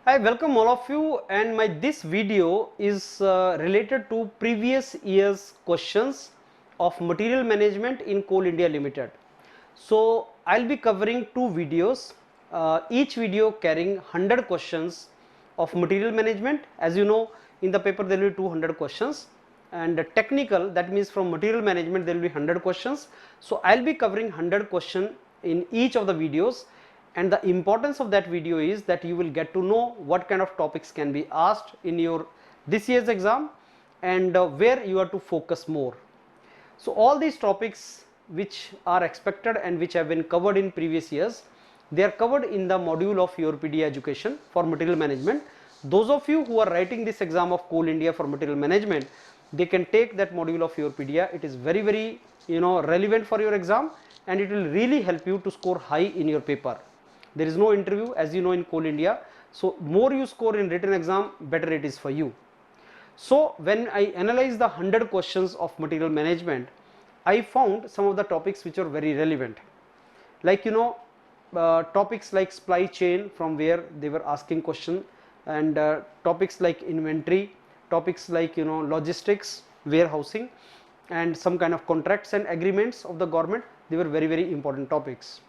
I welcome all of you, and this video is related to previous year's questions of material management in Coal India Limited. So I'll be covering two videos, each video carrying 100 questions of material management. As you know, in the paper there will be 200 questions, and technical, that means from material management there will be 100 questions. So I'll be covering 100 questions in each of the videos, and the importance of that video is that you will get to know what kind of topics can be asked in your this year's exam, and where you are to focus more. So all these topics which are expected and which have been covered in previous years, they are covered in the module of YourPedia Education for material management. Those of you who are writing this exam of Coal India for material management, they can take that module of YourPedia. It is very relevant for your exam, and it will really help you to score high in your paper. There is no interview, as you know, in Coal India. So more you score in written exam, better it is for you. So when I analyze the 100 questions of material management, I found some of the topics which are very relevant. Like topics like supply chain, from where they were asking question, and topics like inventory, topics like logistics, warehousing, and some kind of contracts and agreements of the government. They were very important topics.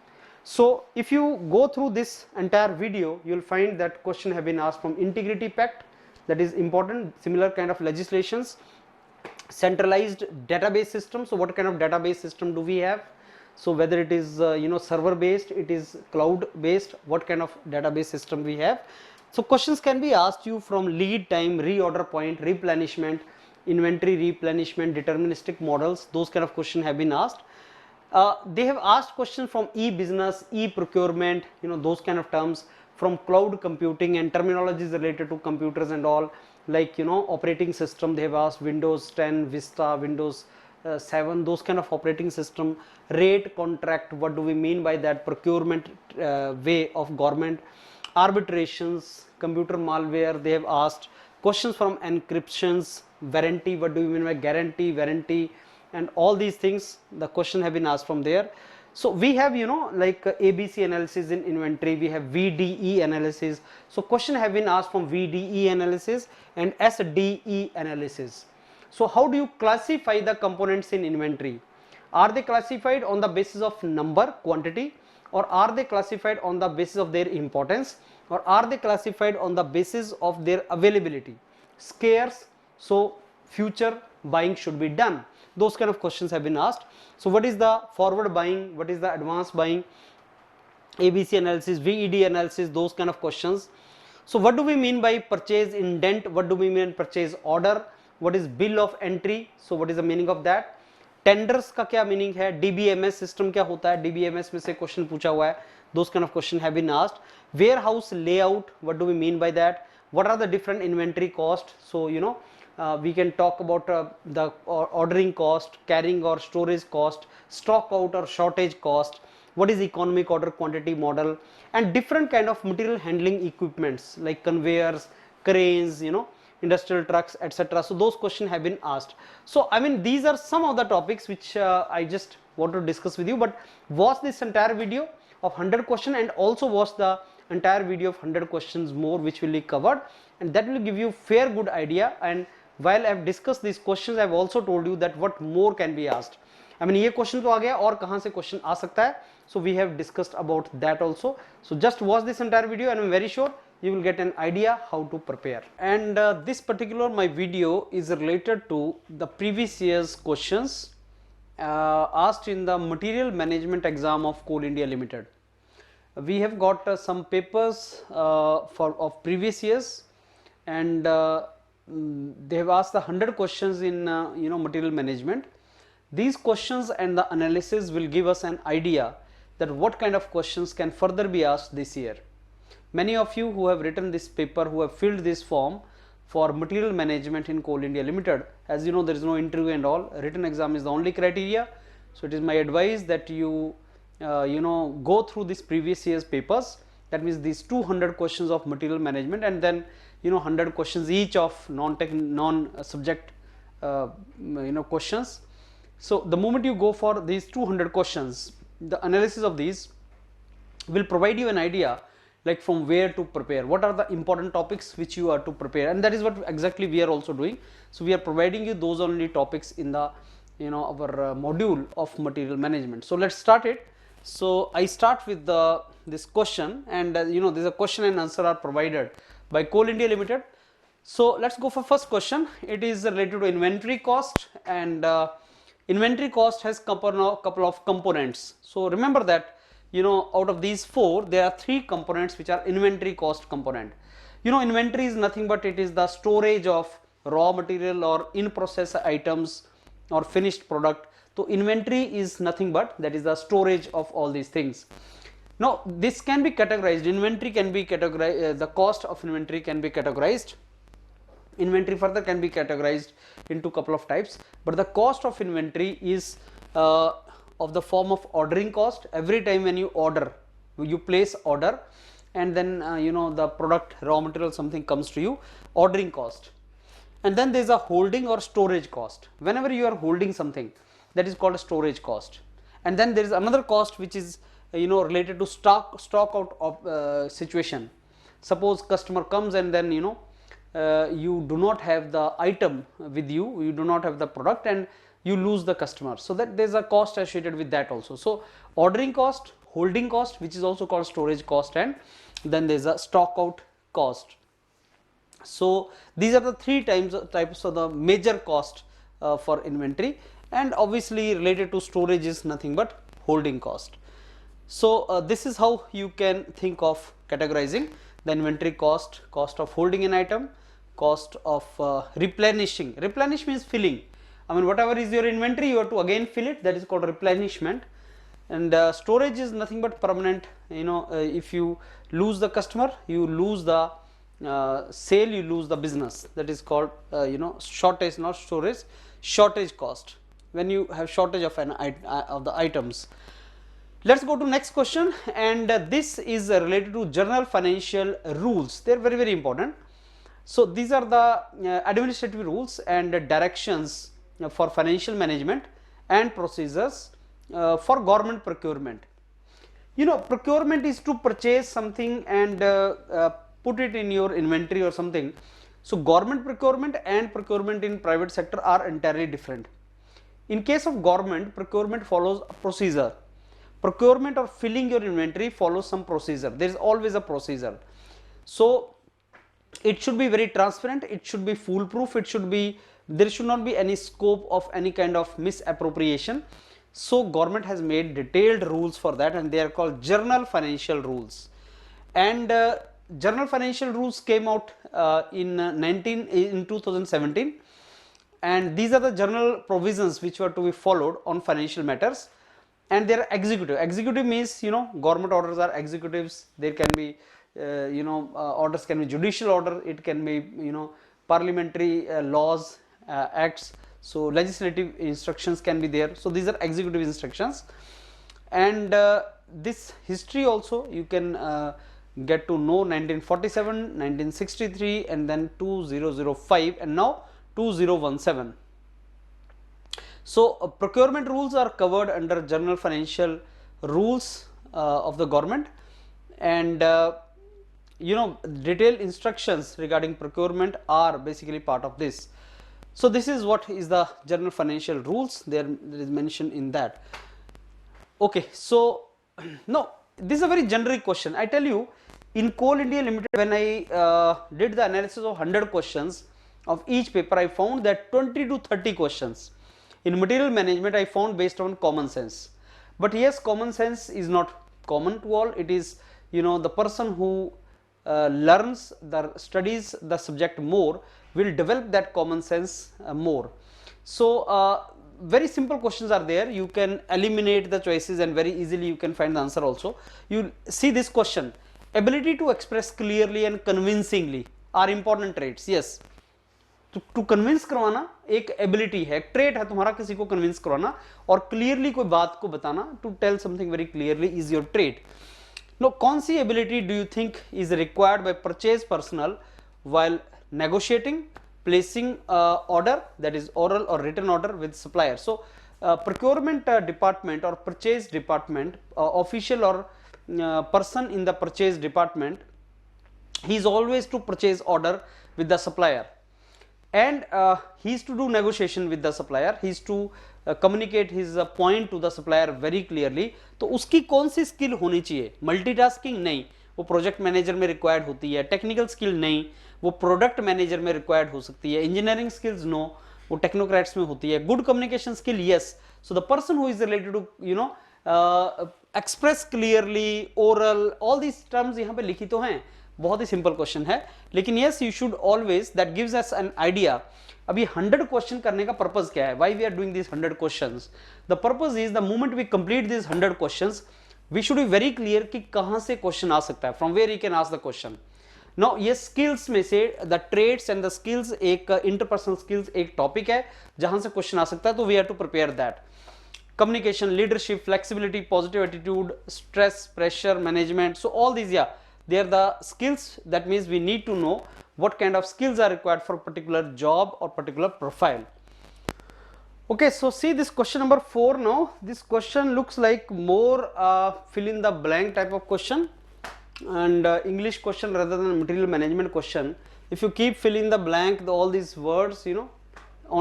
So if you go through this entire video, you will find that question have been asked from Integrity Pact, that is important, similar kind of legislations, centralized database system. So what kind of database system do we have? So whether it is server based, it is cloud based, what kind of database system we have. So questions can be asked you from lead time, reorder point, replenishment, inventory replenishment, deterministic models. Those kind of questions have been asked. They have asked questions from e-business, e-procurement, those kind of terms, from cloud computing and terminologies related to computers and all, like operating system. They have asked Windows 10, Vista, Windows 7, those kind of operating system. Rate contract, what do we mean by that? Procurement way of government. Arbitrations, computer malware. They have asked questions from encryptions, warranty, what do you mean by guarantee, warranty, and all these things. The question have been asked from there. So we have like ABC analysis in inventory, we have VDE analysis. So question have been asked from VDE analysis and SDE analysis. So how do you classify the components in inventory? Are they classified on the basis of number, quantity, or are they classified on the basis of their importance, or are they classified on the basis of their availability? Scarce, so future buying should be done. Those kind of questions have been asked. So what is the forward buying, what is the advance buying, ABC analysis, VED analysis, those kind of questions. So what do we mean by purchase indent, what do we mean purchase order, what is bill of entry, so what is the meaning of that, tenders का क्या meaning है, DBMS system क्या होता है, DBMS में से question पूछा हुआ है, those kind of question have been asked. Warehouse layout, what do we mean by that, what are the different inventory cost, so we can talk about the ordering cost, carrying or storage cost, stock out or shortage cost, what is economic order quantity model, and different kind of material handling equipments like conveyors, cranes, industrial trucks, etc. So those questions have been asked. So I mean, these are some of the topics which I just want to discuss with you, but watch this entire video of 100 questions, and also watch the entire video of 100 questions more which will be covered, and that will give you fair good idea. And while I have discussed these questions, I have also told you that what more can be asked. I mean, ये question तो आ गया, और कहाँ से question आ सकता है? So we have discussed about that also. So just watch this entire video, and I am very sure you will get an idea how to prepare. And this particular my video is related to the previous year's questions asked in the material management exam of Coal India Limited. We have got some papers of previous years, and they have asked the 100 questions in material management. These questions and the analysis will give us an idea that what kind of questions can further be asked this year. Many of you who have written this paper, who have filled this form for material management in Coal India Limited, as you know, there is no interview and all, written exam is the only criteria. So it is my advice that you go through this previous year's papers, that means these 200 questions of material management, and then 100 questions each of non-subject questions. So the moment you go for these 200 questions, the analysis of these will provide you an idea like from where to prepare, what are the important topics which you are to prepare, and that is what exactly we are also doing. So we are providing you those only topics in the our module of material management. So let's start it. So I start with this question, and there's a question and answer are provided by Coal India Limited. So let's go for first question. It is related to inventory cost, and inventory cost has couple of components. So remember that out of these four, there are three components which are inventory cost component. Inventory is nothing but it is the storage of raw material or in process items or finished product. So inventory is nothing but that is the storage of all these things. Now this can be categorized, inventory can be categorized, the cost of inventory can be categorized. Inventory further can be categorized into couple of types, but the cost of inventory is of the form of ordering cost. Every time when you order, you place order, and then the product, raw material, something comes to you, ordering cost. And then there is a holding or storage cost. Whenever you are holding something, that is called a storage cost. And then there is another cost which is related to stock out of situation. Suppose customer comes and then you do not have the item with you, you do not have the product, and you lose the customer. So that there is a cost associated with that also. So ordering cost, holding cost, which is also called storage cost, and then there is a stock out cost. So these are the three types of the major cost for inventory, and obviously related to storage is nothing but holding cost. So this is how you can think of categorizing the inventory cost: cost of holding an item, cost of replenishing. Replenish means filling. I mean, whatever is your inventory, you have to again fill it, that is called replenishment. And storage is nothing but permanent. If you lose the customer, you lose the sale, you lose the business, that is called shortage, not storage, shortage cost, when you have shortage of of the items. Let's go to next question, and this is related to general financial rules. They are very, very important. So these are the administrative rules and directions for financial management and procedures for government procurement. Procurement is to purchase something and put it in your inventory or something. So government procurement and procurement in private sector are entirely different. In case of government, procurement follows a procedure. Procurement or filling your inventory follows some procedure. There is always a procedure. So it should be very transparent, it should be foolproof, there should not be any scope of any kind of misappropriation. So government has made detailed rules for that, and they are called general financial rules. And general financial rules came out in 2017, and these are the general provisions which were to be followed on financial matters. And they are executive. Executive means government orders are executives. There can be orders can be judicial order, it can be parliamentary laws, acts. So legislative instructions can be there. So these are executive instructions. And this history also you can get to know: 1947, 1963, and then 2005, and now 2017. So procurement rules are covered under general financial rules of the government, and detailed instructions regarding procurement are basically part of this. So this is what is the general financial rules, there is mentioned in that. Okay, so no, this is a very generic question. I tell you, in Coal India Limited, when I did the analysis of 100 questions of each paper, I found that 20 to 30 questions in material management I found based on common sense. But yes, common sense is not common to all. It is the person who learns, studies the subject more, will develop that common sense more. So very simple questions are there. You can eliminate the choices and very easily you can find the answer also. You see this question: ability to express clearly and convincingly are important traits. Yes, to convince करवाना एक ability है, एक trait है तुम्हारा किसी को convince करवाना, और clearly कोई बात को बताना, to tell something very clearly is your trait. Now, कौन सी ability do you think is required by purchase personnel while negotiating, placing order, that is oral or written order, with supplier? So procurement department or purchase department official or person in the purchase department, he is always to purchase order with the supplier, and he is to do negotiation with the supplier, he is to communicate his point to the supplier very clearly. तो उसकी कौन सी skill होनी चाहिए? Multitasking नहीं, वो project manager में required होती है. टेक्निकल स्किल नहीं, वो प्रोडक्ट मैनेजर में रिक्वायर्ड हो सकती है. इंजीनियरिंग स्किल्स नो, वो टेक्नोक्रेट्स में होती है. Good communication skill yes. So the person who is related to express clearly, oral, all these terms यहाँ पे लिखी तो हैं. बहुत ही सिंपल क्वेश्चन है, लेकिन yes you should always, that gives us an idea. अभी 100 क्वेश्चन करने का पर्पस क्या है? Why we are doing this 100 questions? The purpose is the moment we complete this 100 questions, we should be very clear कि कहां से question आ सकता है, from where you can ask the question. Now ये स्किल्स में से the trades and the skills, एक इंटरपर्सनल स्किल्स एक टॉपिक है जहां से क्वेश्चन आ सकता है, तो we have to prepare that. Communication, leadership, flexibility, positive attitude, stress, pressure management, so all these, yeah, they are the skills. That means we need to know what kind of skills are required for particular job or particular profile. Okay, so see this question number 4 now. This question looks like more fill in the blank type of question, and English question rather than material management question. If you keep filling the blank, all these words,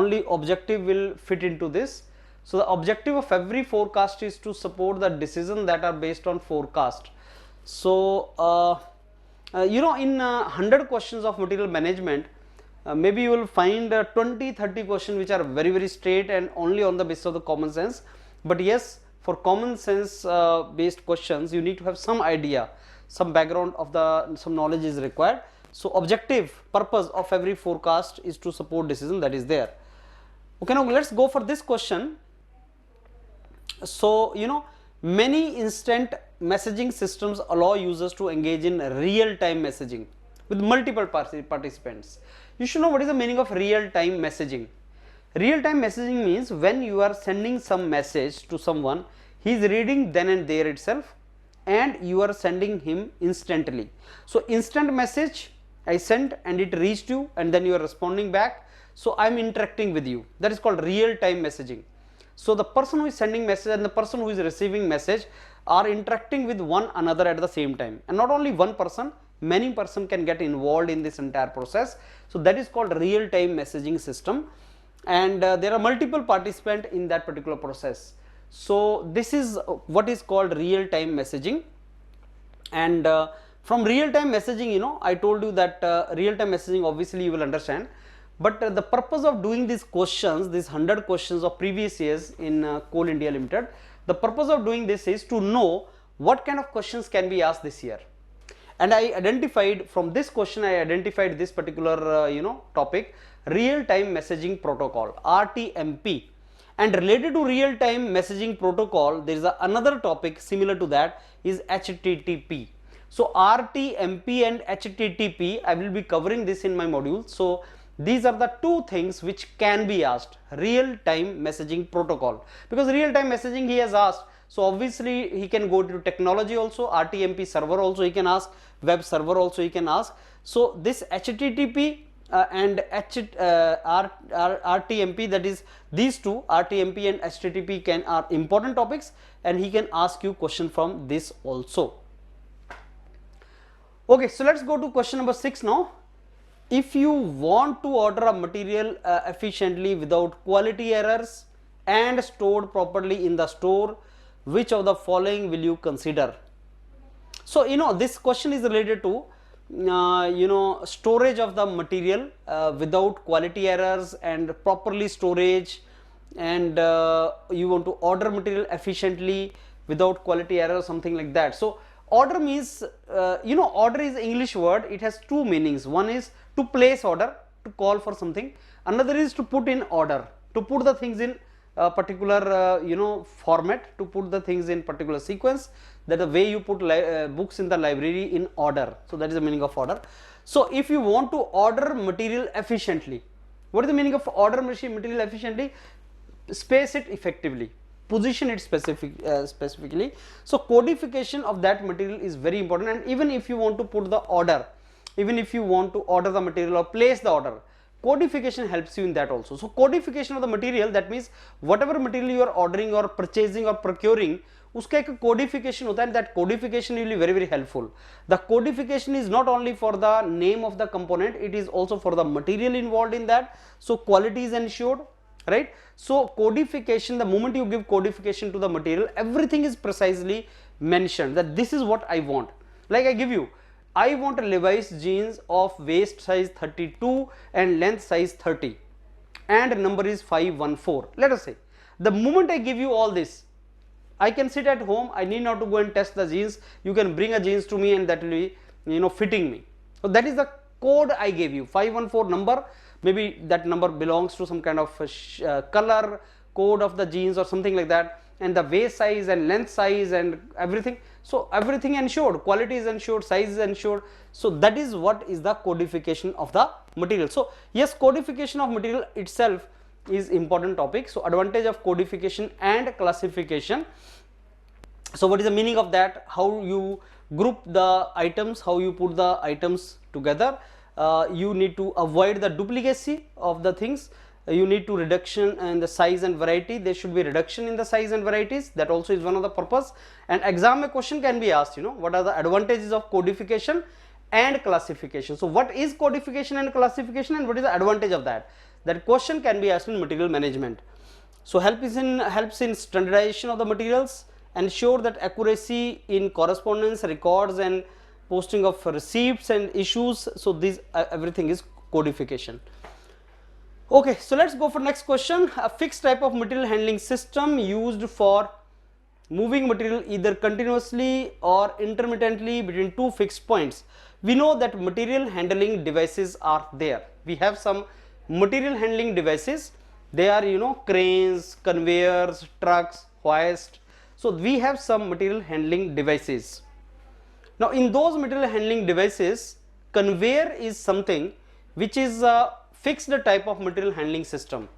only objective will fit into this. So the objective of every forecast is to support the decision that are based on forecast. So in 100 questions of material management, maybe you will find 20-30 questions which are very very straight and only on the basis of the common sense. But yes, for common sense based questions, you need to have some idea, some background of some knowledge is required. So objective purpose of every forecast is to support decision, that is there. Okay, now let's go for this question. So many instant messaging systems allow users to engage in real time messaging with multiple participants. You should know what is the meaning of real time messaging. Real time messaging means when you are sending some message to someone, he is reading then and there itself, and you are sending him instantly. So instant message I sent and it reached you, and then you are responding back, so I am interacting with you. That is called real time messaging. So the person who is sending message and the person who is receiving message are interacting with one another at the same time, and not only one person, many person can get involved in this entire process. So that is called real time messaging system, and there are multiple participants in that particular process. So this is what is called real time messaging. And from real time messaging, I told you that real time messaging obviously you will understand. But the purpose of doing these questions, these 100 questions of previous years in Coal India Limited, the purpose of doing this is to know what kind of questions can be asked this year. And I identified from this question, I identified this particular topic, real time messaging protocol, RTMP. And related to real time messaging protocol, there is another topic similar to that, is HTTP. So RTMP and HTTP, I will be covering this in my module. So these are the two things which can be asked, real time messaging protocol, because real time messaging he has asked. So obviously he can go to technology also, RTMP server also he can ask, web server also he can ask. So this HTTP and RTMP, that is these two, RTMP and HTTP are important topics, and he can ask you question from this also. Okay, so let's go to question number 6 now. If you want to order a material efficiently without quality errors and stored properly in the store, which of the following will you consider? So this question is related to storage of the material without quality errors and properly storage, and you want to order material efficiently without quality error, something like that. So order means, order is English word, it has two meanings. One is to place order, to call for something. Another is to put in order, to put the things in a particular format, to put the things in particular sequence, that the way you put books in the library in order. So that is the meaning of order. So if you want to order material efficiently, what is the meaning of order material efficiently? Space it effectively, position it specifically. So codification of that material is very important. And even if you want to put the order, even if you want to order the material or place the order, codification helps you in that also. So codification of the material, that means whatever material you are ordering or purchasing or procuring, उसका एक codification होता है, and that codification will be very very helpful. The codification is not only for the name of the component, it is also for the material involved in that, so quality is ensured, right? So codification, the moment you give codification to the material, everything is precisely mentioned that this is what I want. Like I give you, I want a Levi's jeans of waist size 32 and length size 30 and number is 514. Let us say, the moment I give you all this, I can sit at home, I need not to go and test the jeans, you can bring a jeans to me and that will be, you know, fitting me. So that is the code I gave you, 514 number, maybe that number belongs to some kind of color code of the jeans or something like that, and the waist size and length size and everything. So everything ensured, quality is ensured, size is ensured. So that is what is the codification of the material. So yes, codification of material itself is important topic. So advantage of codification and classification. So what is the meaning of that? How you group the items, how you put the items together. You need to avoid the duplicacy of the things. You need to reduction in the size and variety. There should be reduction in the size and varieties. That also is one of the purpose. And exam a question can be asked, you know, what are the advantages of codification and classification. So what is codification and classification and what is the advantage of that? That question can be asked in material management. So helps in standardization of the materials, ensure that accuracy in correspondence, records and posting of receipts and issues. So this everything is codification. Okay, so let's go for next question. A fixed type of material handling system used for moving material either continuously or intermittently between two fixed points. We know that material handling devices are there. We have some material handling devices. They are, you know, cranes, conveyors, trucks, hoist. So we have some material handling devices. Now in those material handling devices, conveyor is something which is a fixed type of material handling system,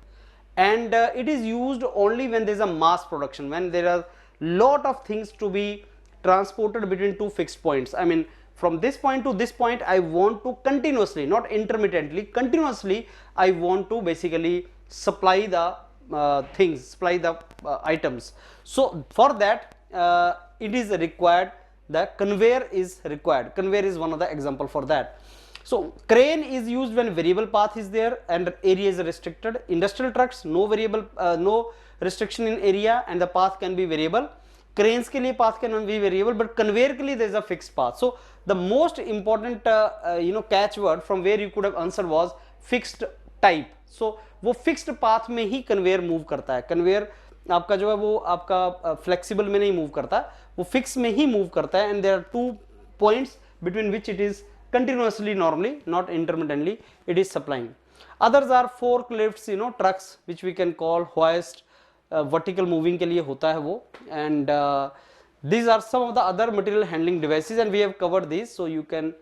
and it is used only when there is a mass production, when there are lot of things to be transported between two fixed points. I mean, from this point to this point I want to continuously, not intermittently, continuously I want to basically supply the things, supply the items. So for that it is required, the conveyor is required. Conveyor is one of the example for that. So crane is used when variable path is there and area is restricted. Industrial trucks, no variable, no restriction in area and the path can be variable. Cranes के लिए path can be variable, but conveyor के लिए there is a fixed path. So the most important you know catchword from where you could have answered was fixed type. So वो fixed path में ही conveyor move करता है. Conveyor आपका जो है वो आपका flexible में नहीं move करता, वो fix में ही move करता है, and there are two points between which it is continuously normally, not intermittently, it is supplying. Others are forklifts, you know, trucks which we can call hoist, vertical moving के लिए होता है वो, and these are some of the other material handling devices and we have covered these, so you can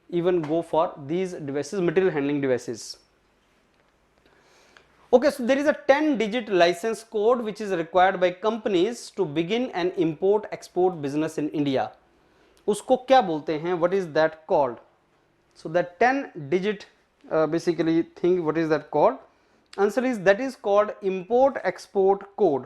even go for these devices, material handling devices. Okay, so there is a 10-digit license code which is required by companies to begin an import-export business in India. उसको क्या बोलते हैं? What is that called? So that 10-digit basically thing, what is that called? Answer is that is called import-export code.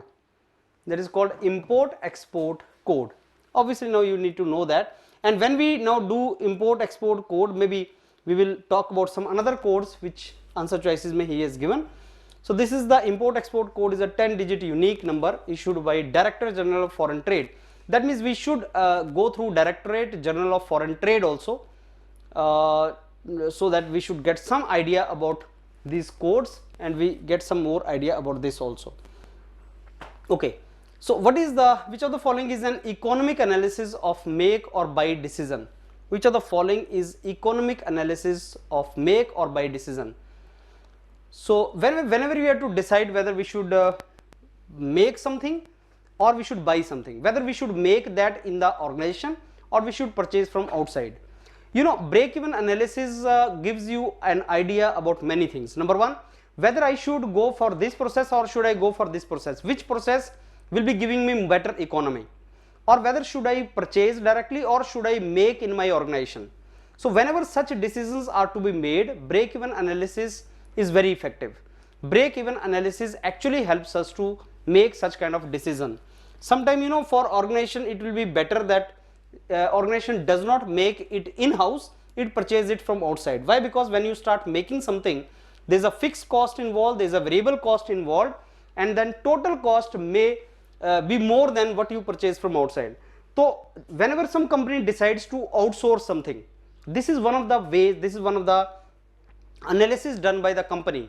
That is called import-export code. Obviously now you need to know that. And when we now do import-export code, maybe we will talk about some another codes which answer choices may he has given. So this is the import-export code, is a 10-digit unique number issued by Director General of Foreign Trade. That means we should go through Directorate General of Foreign Trade also, so that we should get some idea about these codes and we get some more idea about this also. Okay, so what is the, which of the following is an economic analysis of make or buy decision? Which of the following is economic analysis of make or buy decision? So whenever we have to decide whether we should make something or we should buy something, whether we should make that in the organization or we should purchase from outside. You know, break-even analysis gives you an idea about many things. Number one, whether I should go for this process or should I go for this process, which process will be giving me better economy, or whether should I purchase directly or should I make in my organization. So whenever such decisions are to be made, break-even analysis is very effective. Break-even analysis actually helps us to make such kind of decision. Sometimes, you know, for organization it will be better that organization does not make it in-house, it purchase it from outside. Why? Because when you start making something, there is a fixed cost involved, there is a variable cost involved, and then total cost may be more than what you purchase from outside. So whenever some company decides to outsource something, this is one of the ways, this is one of the analysis done by the company.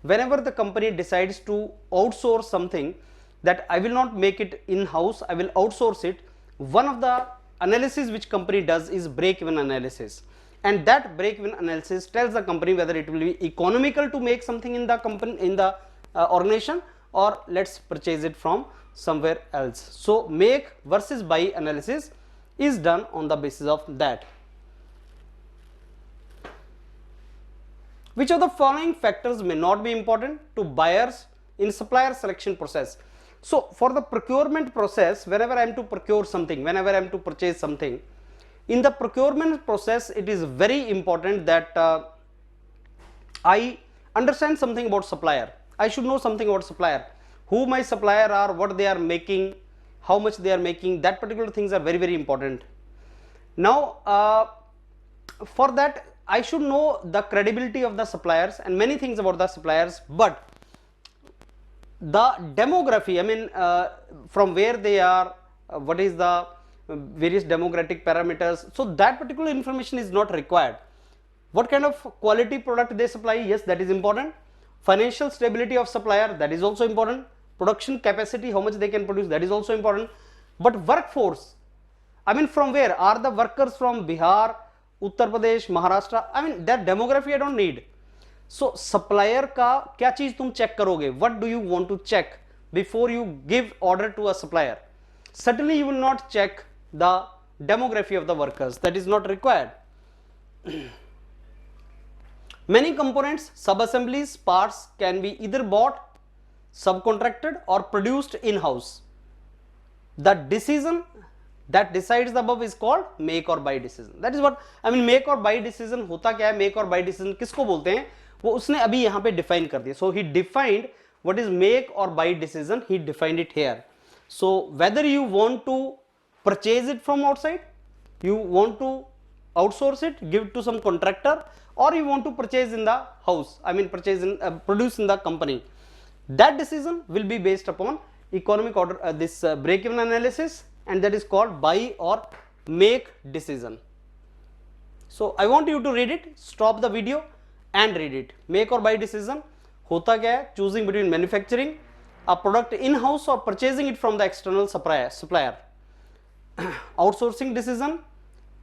Whenever the company decides to outsource something, that I will not make it in-house, I will outsource it, one of the analysis which company does is break-even analysis, and that break-even analysis tells the company whether it will be economical to make something in the company, in the organization, or let's purchase it from somewhere else. So make versus buy analysis is done on the basis of that. Which of the following factors may not be important to buyers in supplier selection process? So for the procurement process, whenever I am to procure something, whenever I am to purchase something, in the procurement process it is very important that I understand something about supplier. I should know something about supplier, who my supplier are, what they are making, how much they are making, that particular things are very, very important. Now for that I should know the credibility of the suppliers and many things about the suppliers, but the demography, I mean from where they are, what is the various demographic parameters, so that particular information is not required. What kind of quality product they supply, yes, that is important. Financial stability of supplier, that is also important. Production capacity, how much they can produce, that is also important. But workforce, I mean from where are the workers? From Bihar, Uttar Pradesh, Maharashtra, I mean that demography I don't need. So supplier का क्या चीज तुम check करोगे? What do you want to check before you give order to a supplier? Certainly you will not check the demography of the workers, that is not required. Many components, sub-assemblies, parts can be either bought, subcontracted or produced in-house. The decision that decides the above is called make or buy decision. That is what I mean. Make or buy decision होता क्या है? Make or buy decision किसको बोलते हैं? वो उसने अभी यहाँ पे define कर दिया. So he defined what is make or buy decision. He defined it here. So whether you want to purchase it from outside, you want to outsource it, give it to some contractor, or you want to purchase in the house, I mean purchase in produce in the company, that decision will be based upon economic order, this break-even analysis, and that is called buy or make decision. So I want you to read it, stop the video and read it. Make or buy decision होता क्या है? Choosing between manufacturing a product in-house or purchasing it from the external supplier. Outsourcing decision,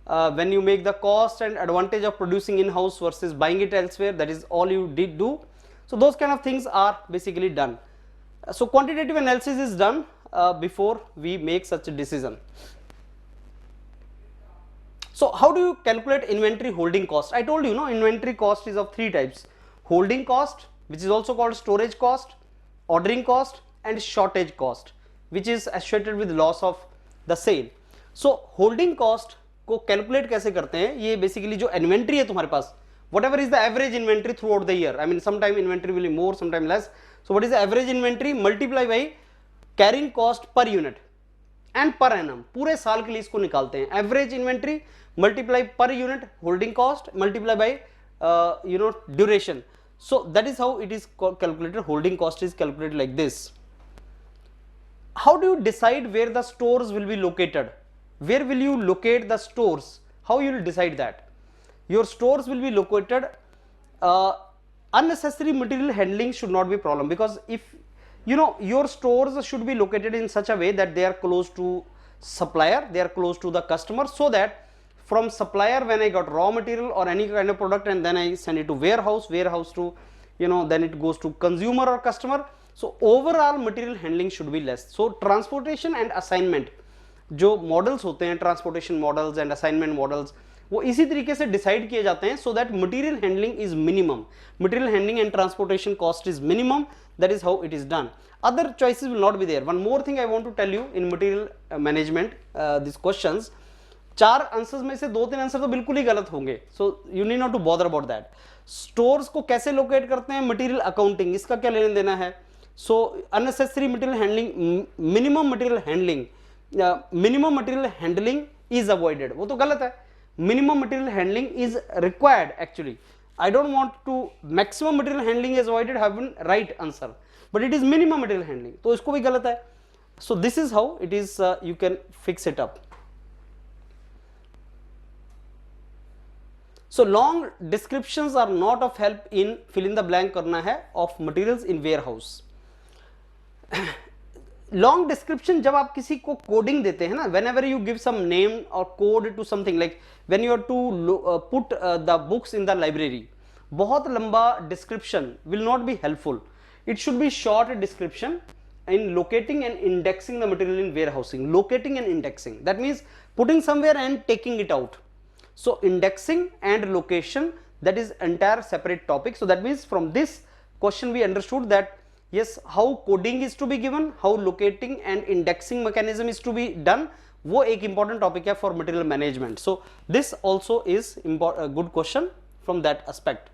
when you make the cost and advantage of producing in-house versus buying it elsewhere, that is all you did do. So those kind of things are basically done. So quantitative analysis is done before we make such a decision. So how do you calculate inventory holding cost? I told you, no, inventory cost is of three types: holding cost, which is also called storage cost, ordering cost, and shortage cost, which is associated with loss of the sale. So holding cost को calculate कैसे करते हैं? ये basically जो inventory है तुम्हारे पास, whatever is the average inventory throughout the year, I mean sometime inventory will be more, sometime less. So what is the average inventory? Multiply by carrying cost per unit and per annum. पूरे साल के लिए इसको निकालते हैं. Average inventory multiply per unit holding cost multiply by duration. So that is how it is calculated. Holding cost is calculated like this. How do you decide where the stores will be located? Where will you locate the stores? How you will decide that? Your stores will be located. Unnecessary material handling should not be a problem, because if your stores should be located in such a way that they are close to supplier, they are close to the customer, so that from supplier when I got raw material or any kind of product and then I send it to warehouse to then it goes to consumer or customer. So overall material handling should be less. So transportation and assignment जो models होते हैं, transportation models and assignment models, वो इसी तरीके से decide किए जाते हैं so that material handling is minimum, material handling and transportation cost is minimum. That is how it is done. Other choices will not be there. One more thing I want to tell you in material management, these questions, 4 answers में से 2-3 answer तो बिल्कुल ही गलत होंगे, so you need not to bother about that. Stores को कैसे locate करते हैं, मटेरियल अकाउंटिंग, इसका क्या लेना देना है। So unnecessary material handling, minimum material handling is avoided, वो तो गलत है। Minimum material handling is required actually, I don't want to maximum material handling is avoided have been right answer, but it is minimum material handling, तो इसको भी गलत है। So this is how it is, you can fix it up. So long descriptions are not of help in fill in the blank करना है of materials in warehouse. Long description जब आप किसी को कोडिंग देते हैं ना, whenever you give some name और code to something, like when you are to put the books in the library, बहुत लंबा description will not be helpful. It should be short description in locating and indexing the material in warehousing. Locating and indexing, that means putting somewhere and taking it out. So indexing and location, that is entire separate topic. So that means from this question we understood that yes, how coding is to be given, how locating and indexing mechanism is to be done, वो एक important topic है for material management. So this also is a good question from that aspect.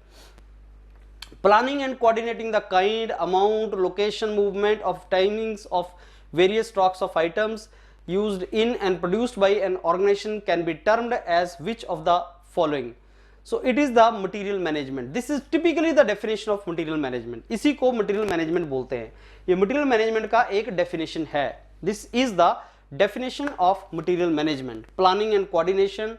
Planning and coordinating the kind, amount, location, movement of timings of various stocks of items used in and produced by an organization can be termed as which of the following. So it is the material management. This is typically the definition of material management. इसी को material management बोलते हैं। ये material management का एक definition है। This is the definition of material management. Planning and coordination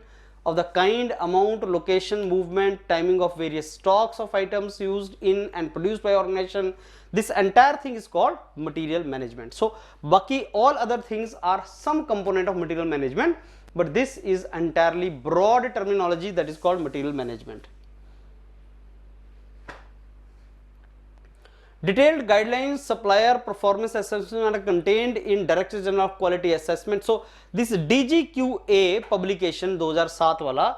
of the kind, amount, location, movement, timing of various stocks of items used in and produced by organization. This entire thing is called material management. So बाकी all other things are some component of material management, but this is entirely broad terminology that is called material management. Detailed guidelines, supplier performance assessment are contained in Director General of Quality Assessment. So this DGQA publication 2007 वाला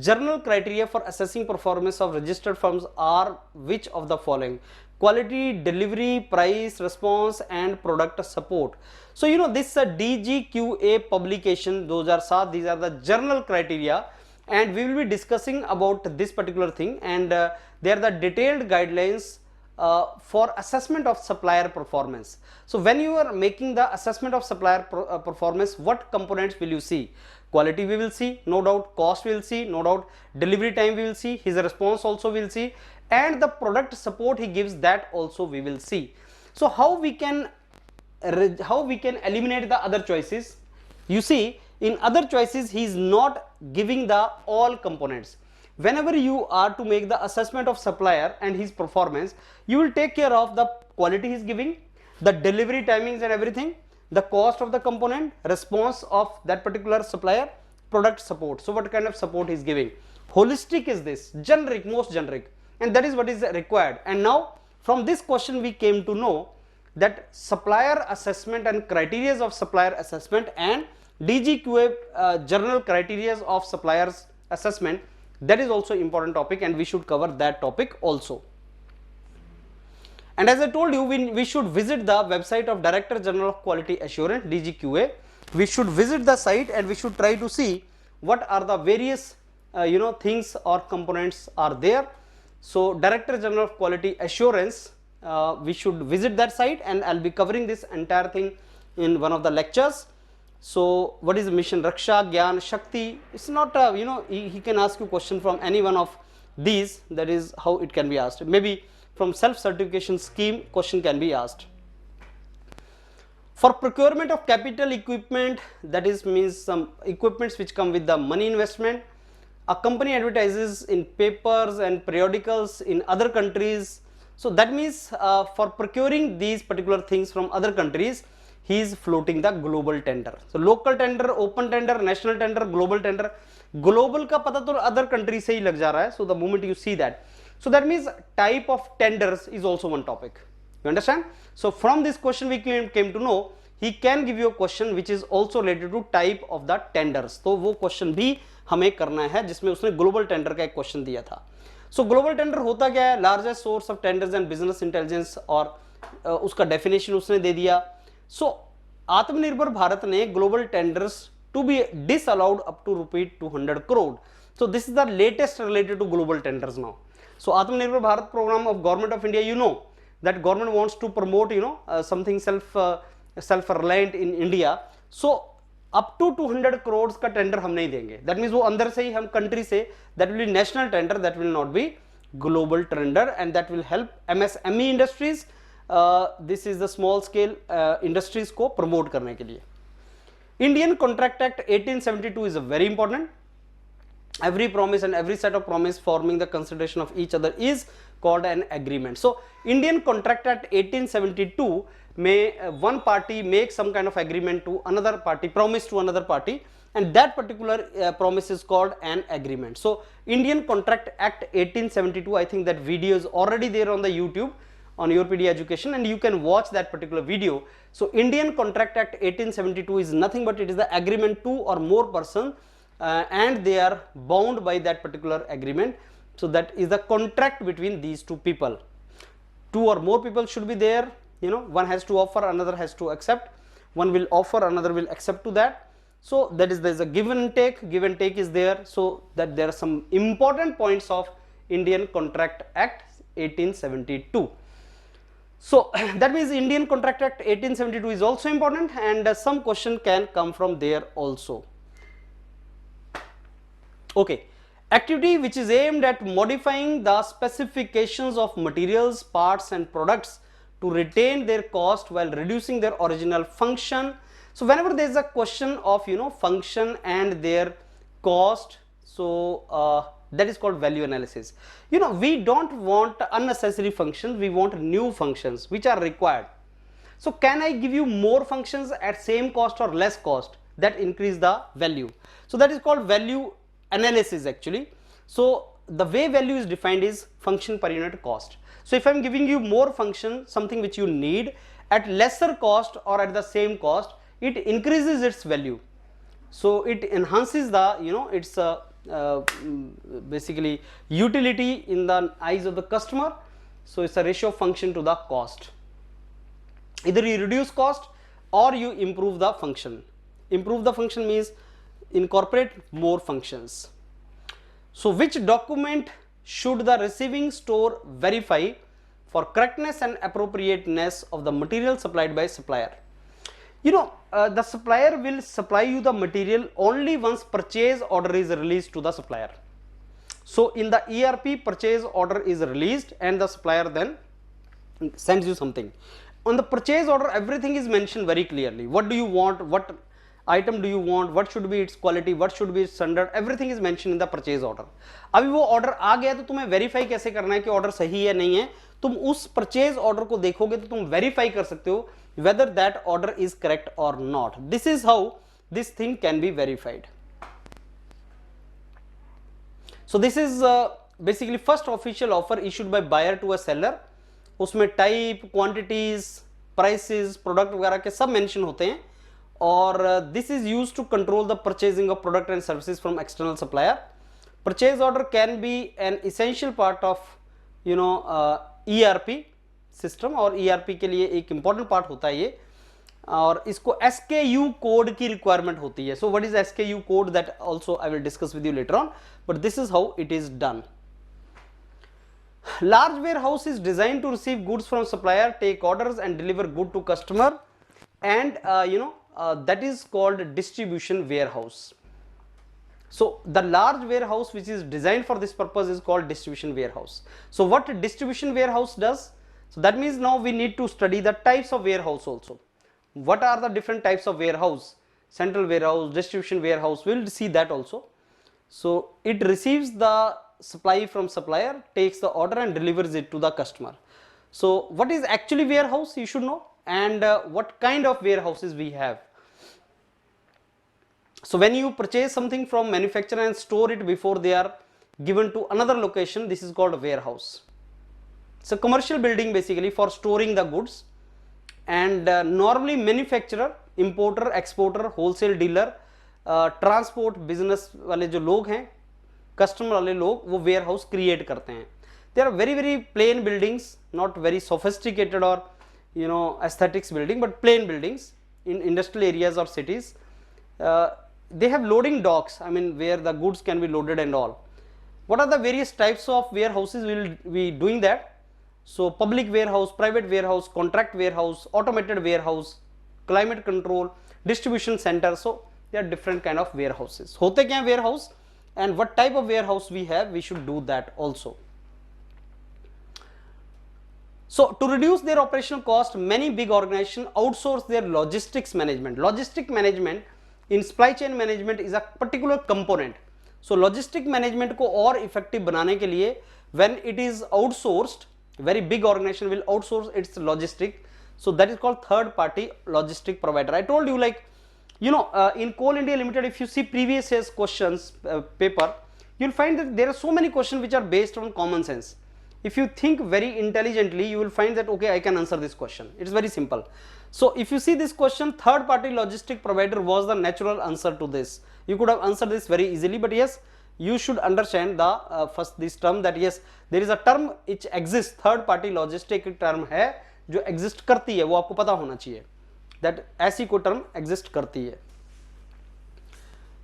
general criteria for assessing performance of registered firms are which of the following? Quality, delivery, price, response and product support. So you know this DGQA publication 2007, these are the general criteria and we will be discussing about this particular thing, and they are the detailed guidelines for assessment of supplier performance. So when you are making the assessment of supplier performance, what components will you see? Quality we will see, no doubt. Cost we will see, no doubt. Delivery time we will see, his response also we will see, and the product support he gives, that also we will see. So how we can eliminate the other choices? You see, in other choices he is not giving the all components. Whenever you are to make the assessment of supplier and his performance, you will take care of the quality he is giving, the delivery timings and everything, the cost of the component, response of that particular supplier, product support. So what kind of support he is giving? Holistic is this, generic, most generic, and that is what is required. And now from this question we came to know that supplier assessment and criteria of supplier assessment and DGQA general criteria of suppliers assessment, that is also important topic and we should cover that topic also. And as I told you, we should visit the website of Director General of Quality Assurance, DGQA. We should visit the site and we should try to see what are the various things or components are there. So Director General of Quality Assurance, we should visit that site, and I'll be covering this entire thing in one of the lectures. So what is mission? Raksha, Gyan, Shakti. It's not he can ask you question from any one of these. That is how it can be asked. Maybe from self-certification scheme question can be asked. For procurement of capital equipment, that is means some equipments which come with the money investment. A company advertises in papers and periodicals in other countries. So that means for procuring these particular things from other countries, he is floating the global tender. So local tender, open tender, national tender, global tender. Global का पता तो other country से ही लग जा रहा है. So the moment you see that, so that means type of tenders is also one topic. You understand? So from this question we came to know he can give you a question which is also related to type of the tenders. तो वो question भी हमें करना है जिसमें उसने global tender का एक question दिया था. So global tender होता क्या है? Largest source of tenders and business intelligence, और उसका definition उसने दे दिया. So आत्मनिर्भर भारत ने global tenders to be disallowed up to rupee 200 crore. So this is the latest related to global tenders now. So Atmanirbhar Bharat program of Government of India, you know that government wants to promote, you know, something self-reliant in India. So up to 200 crores का tender हम नहीं देंगे. That means वो अंदर से ही हम country से, that will be national tender, that will not be global tender, and that will help MSME industries. This is the small scale industries को promote करने के लिए. Indian Contract Act 1872 is very important. Every promise and every set of promise forming the consideration of each other is called an agreement. So Indian Contract Act 1872 may one party make some kind of agreement to another party, promise to another party, and that particular promise is called an agreement. So Indian Contract Act 1872, I think that video is already there on the YouTube on YourPedia Education, and you can watch that particular video. So Indian Contract Act 1872 is nothing but it is the agreement two or more persons and they are bound by that particular agreement. So that is the contract between these two people. Two or more people should be there, you know, one has to offer, another has to accept, one will offer, another will accept to that. So that is, there is a give and take is there. So that there are some important points of Indian Contract Act 1872. So that means Indian Contract Act 1872 is also important, and some question can come from there also. Okay, activity which is aimed at modifying the specifications of materials, parts and products to retain their cost while reducing their original function. So whenever there is a question of, you know, function and their cost, so that is called value analysis. You know, we don't want unnecessary functions, we want new functions which are required. So can I give you more functions at same cost or less cost that increase the value? So that is called value analysis actually. So the way value is defined is function per unit cost. So if I am giving you more function, something which you need at lesser cost or at the same cost, it increases its value. So it enhances the, you know, its basically utility in the eyes of the customer. So it's a ratio of function to the cost. Either you reduce cost or you improve the function. Improve the function means incorporate more functions. So which document should the receiving store verify for correctness and appropriateness of the material supplied by supplier? You know, the supplier will supply you the material only once purchase order is released to the supplier. So in the ERP, purchase order is released and the supplier then sends you something. On the purchase order, everything is mentioned very clearly. What do you want? What item do you want? What should be its quality? What should be its standard? Everything is mentioned in the purchase order. अभी वो order आ गया तो तुम्हें verify कैसे करना है कि order सही है नहीं है? तुम उस purchase order को देखोगे तो तुम verify कर सकते हो whether that order is correct or not. This is how this thing can be verified. So this is basically first official offer issued by buyer to a seller. उसमें type, quantities, prices, product वगैरह के सब mention होते हैं, और this is used to control the purchasing of product and services from external supplier. Purchase order can be an essential part of, you know, ERP system, और ERP के लिए एक इंपॉर्टेंट पार्ट होता है ये, और इसको SKU कोड की रिक्वायरमेंट होती है. So what is SKU code, that also I will discuss with you later on, but this is how it is done. Large warehouse is designed to receive goods from supplier, take orders and deliver good to customer, and that is called distribution warehouse. So the large warehouse which is designed for this purpose is called distribution warehouse. So what distribution warehouse does? So that means now we need to study the types of warehouse also. What are the different types of warehouse? Central warehouse, distribution warehouse, we will see that also. So it receives the supply from supplier, takes the order and delivers it to the customer. So what is actually warehouse, you should know, and what kind of warehouses we have. So when you purchase something from manufacturer and store it before they are given to another location, this is called a warehouse. It's a commercial building basically for storing the goods, and normally manufacturer, importer, exporter, wholesale dealer, transport business वाले जो लोग हैं, customer वाले लोग, वो warehouse create करते हैं. They are very very plain buildings, not very sophisticated or aesthetics building, but plain buildings in industrial areas or cities. they have loading docks, I mean where the goods can be loaded and all. What are the various types of warehouses? We will be doing that. So public warehouse, private warehouse, contract warehouse, automated warehouse, climate control, distribution center. So there are different kind of warehouses. Hote kya hai warehouse, and what type of warehouse we have, we should do that also. So to reduce their operational cost, many big organizations outsource their logistics management. Logistic management in supply chain management is a particular component. So logistic management को और effective बनाने के लिए, when it is outsourced, very big organization will outsource its logistic. So that is called third party logistic provider. I told you, like, you know, in Coal India Limited, if you see previous year's questions paper, you'll find that there are so many questions which are based on common sense. If you think very intelligently, you will find that, okay, I can answer this question. It is very simple. So if you see this question, third party logistic provider was the natural answer to this. You could have answered this very easily, but yes, you should understand the first this term, that yes, there is a term which exists, third party logistic term है जो exist करती है, वो आपको पता होना चाहिए, that ऐसी कोई term exist करती है.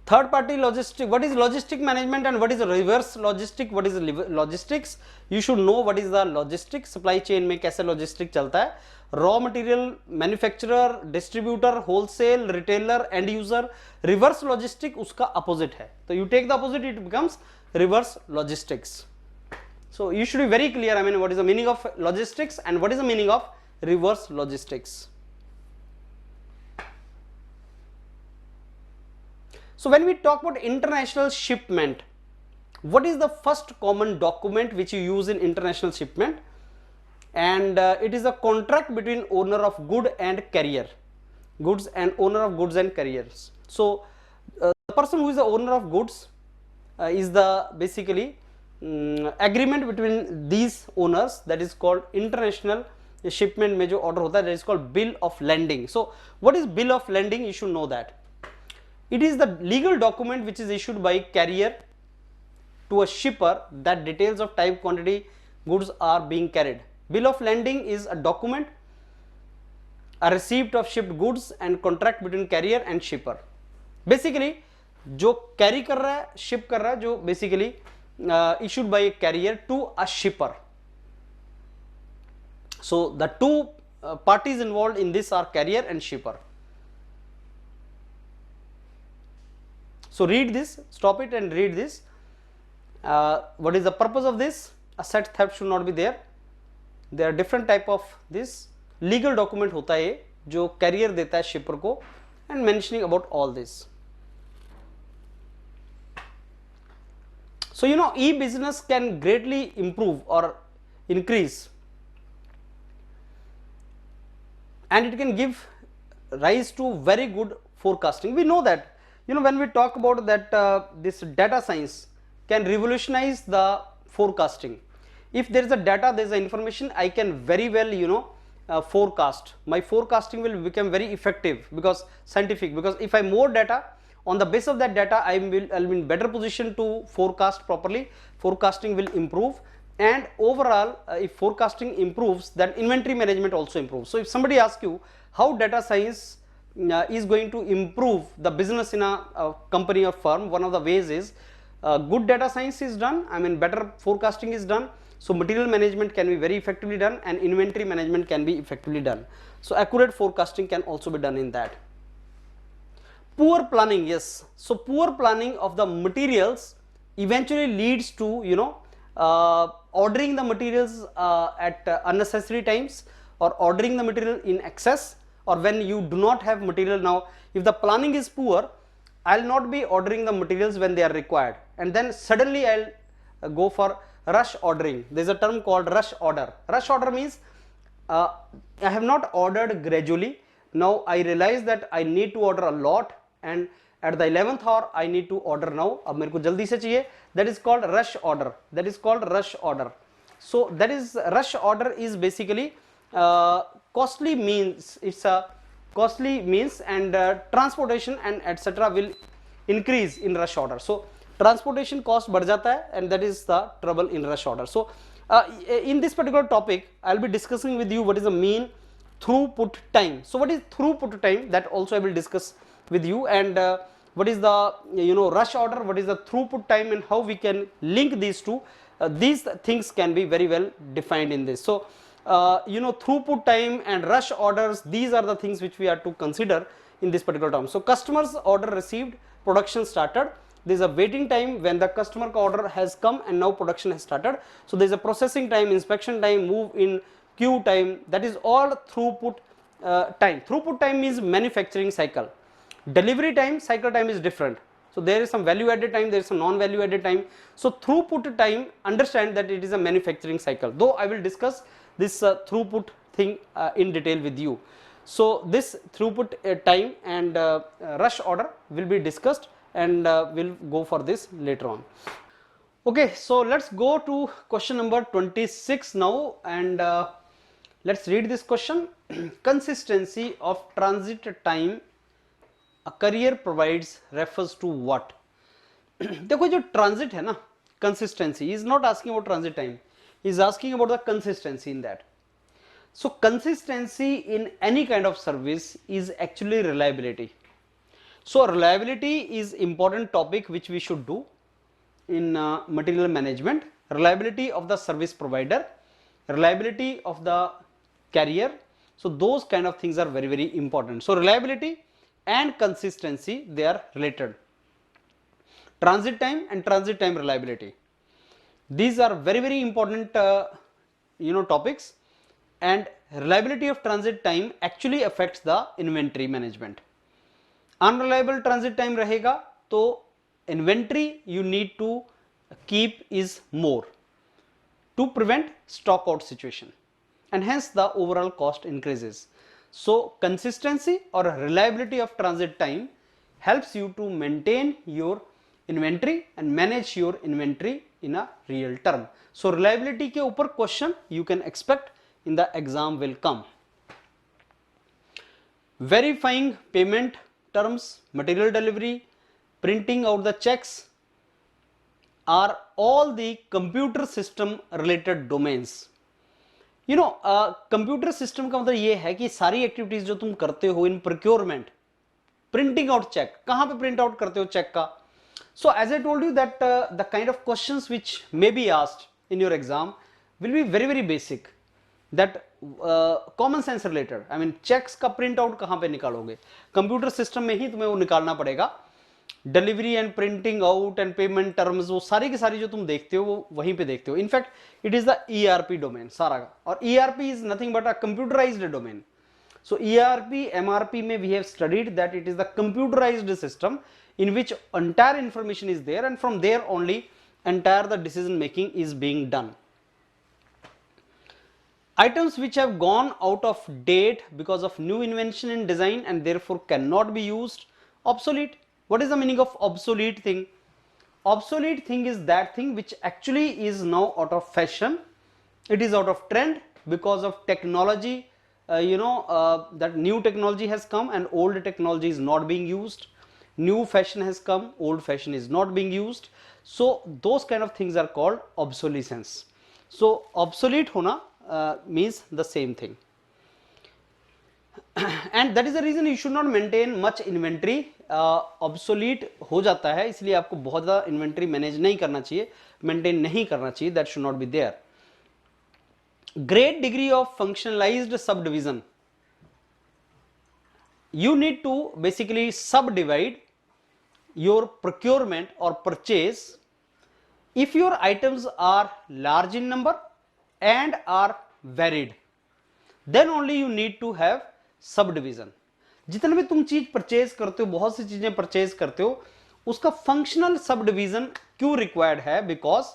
Third party logistic, what is logistic management and what is reverse logistic, what is logistics? You should know what is the logistics. Supply chain में कैसे logistic चलता है. Raw material manufacturer, distributor, wholesale, retailer, end user. Reverse logistic उसका opposite है. So you take the opposite, it becomes reverse logistics. So you should be very clear, I mean, what is the meaning of logistics and what is the meaning of reverse logistics. So when we talk about international shipment, what is the first common document which you use in international shipment? And it is a contract between owner of good and carrier, goods and owner of goods and carriers. So the person who is the owner of goods is the basically agreement between these owners, that is called international shipment में जो order होता है, that is called bill of lading. So what is bill of lading? You should know that. It is the legal document which is issued by carrier to a shipper that details of type, quantity, goods are being carried. Bill of lading is a document, a receipt of shipped goods and contract between carrier and shipper. Basically, जो carry कर रहा है, ship कर रहा है, जो basically issued by a carrier to a shipper. So the two parties involved in this are carrier and shipper. So read this, stop it and read this. What is the purpose of this? Asset theft should not be there. There are different type of this legal document होता है ये जो carrier देता है shipper को, and mentioning about all this. So you know, e-business can greatly improve or increase, and it can give rise to very good forecasting. We know that, you know, when we talk about that this data science can revolutionize the forecasting. If there is a data, there is a information, I can very well, you know, forecast. My forecasting will become very effective because scientific, because if I have more data, on the basis of that data I'll be in better position to forecast properly. Forecasting will improve, and overall if forecasting improves, then inventory management also improves. So if somebody asks you how data science is going to improve the business in a company or firm, one of the ways is good data science is done, I mean better forecasting is done, so material management can be very effectively done and inventory management can be effectively done. So accurate forecasting can also be done in that. Poor planning, yes, so poor planning of the materials eventually leads to, you know, ordering the materials at unnecessary times, or ordering the material in excess, or when you do not have material. Now if the planning is poor, I'll not be ordering the materials when they are required, and then suddenly I'll go for rush ordering. There is a term called rush order. Rush order means I have not ordered gradually, now I realize that I need to order a lot, and at the 11th hour I need to order now, अब मेरे को जल्दी से चाहिए. That is called rush order. That is called rush order. So that is, rush order is basically costly means, it's a costly means, and transportation and etc will increase in rush order. So transportation cost बढ़ जाता है, and that is the trouble in rush order. So in this particular topic I'll be discussing with you what is the mean throughput time. So what is throughput time, that also I will discuss with you, and what is the rush order, what is the throughput time, and how we can link these two. These things can be very well defined in this. So throughput time and rush orders, these are the things which we are to consider in this particular term. So customer's order received, production started. There is a waiting time when the customer order has come and now production has started. So there is a processing time, inspection time, move in, queue time, that is all throughput time. Throughput time is manufacturing cycle. Delivery time, cycle time is different. So there is some value added time, there is some non value added time. So throughput time, understand that it is a manufacturing cycle, though I will discuss this throughput thing in detail with you. So this throughput time and rush order will be discussed, and we'll go for this later on. Okay, so let's go to question number 26 now, and let's read this question. Consistency of transit time a courier provides refers to what? देखो जो transit है ना, consistency, he is not asking about transit time, he is asking about the consistency in that. So consistency in any kind of service is actually reliability. So reliability is important topic which we should do in material management. Reliability of the service provider, reliability of the carrier. So those kind of things are very, very important. So reliability and consistency, they are related. Transit time and transit time reliability, these are very, very important topics, and reliability of transit time actually affects the inventory management. Unreliable transit time rahega to inventory you need to keep is more to prevent stock out situation, and hence the overall cost increases. So consistency or reliability of transit time helps you to maintain your inventory and manage your inventory in a real term. So reliability के ऊपर question you can expect in the exam will come. Verifying payment terms, material delivery, printing out the checks are all the computer system related domains. Computer system का मतलब ये है कि सारी activities जो तुम करते हो in procurement, printing out check, कहां पे प्रिंट आउट करते हो चेक का? So as I told you that the kind of questions which may be asked in your exam will be very very basic, that common sense related. I mean checks का print out कहां पे निकालोगे? Computer system में ही तुम्हें वो निकालना पड़ेगा. Delivery and printing out and payment terms, वो सारी की सारी जो तुम देखते हो वो वहीं पे देखते हो. In fact it is the ERP domain सारा का, और ERP is nothing but a computerised domain. So ERP MRP में we have studied that it is the computerised system in which entire information is there, and from there only entire the decision making is being done. Items which have gone out of date because of new invention in design and therefore cannot be used, obsolete. What is the meaning of obsolete thing? Obsolete thing is that thing which actually is now out of fashion, it is out of trend because of technology. That new technology has come and old technology is not being used. New fashion has come, old fashion is not being used. So those kind of things are called obsolescence. So obsolete hona means the same thing. And that is the reason you should not maintain much inventory. Obsolete हो जाता है, इसलिए आपको बहुत ज़्यादा inventory manage नहीं करना चाहिए, maintain नहीं करना चाहिए. That should not be there. Great degree of functionalized subdivision. You need to basically subdivide your procurement or purchase if your items are large in number and are varied, then only you need to have subdivision. जितने भी तुम चीज purchase करते हो, बहुत सी चीजें purchase करते हो, उसका फंक्शनल सबडिविजन क्यों रिक्वायर्ड है? Because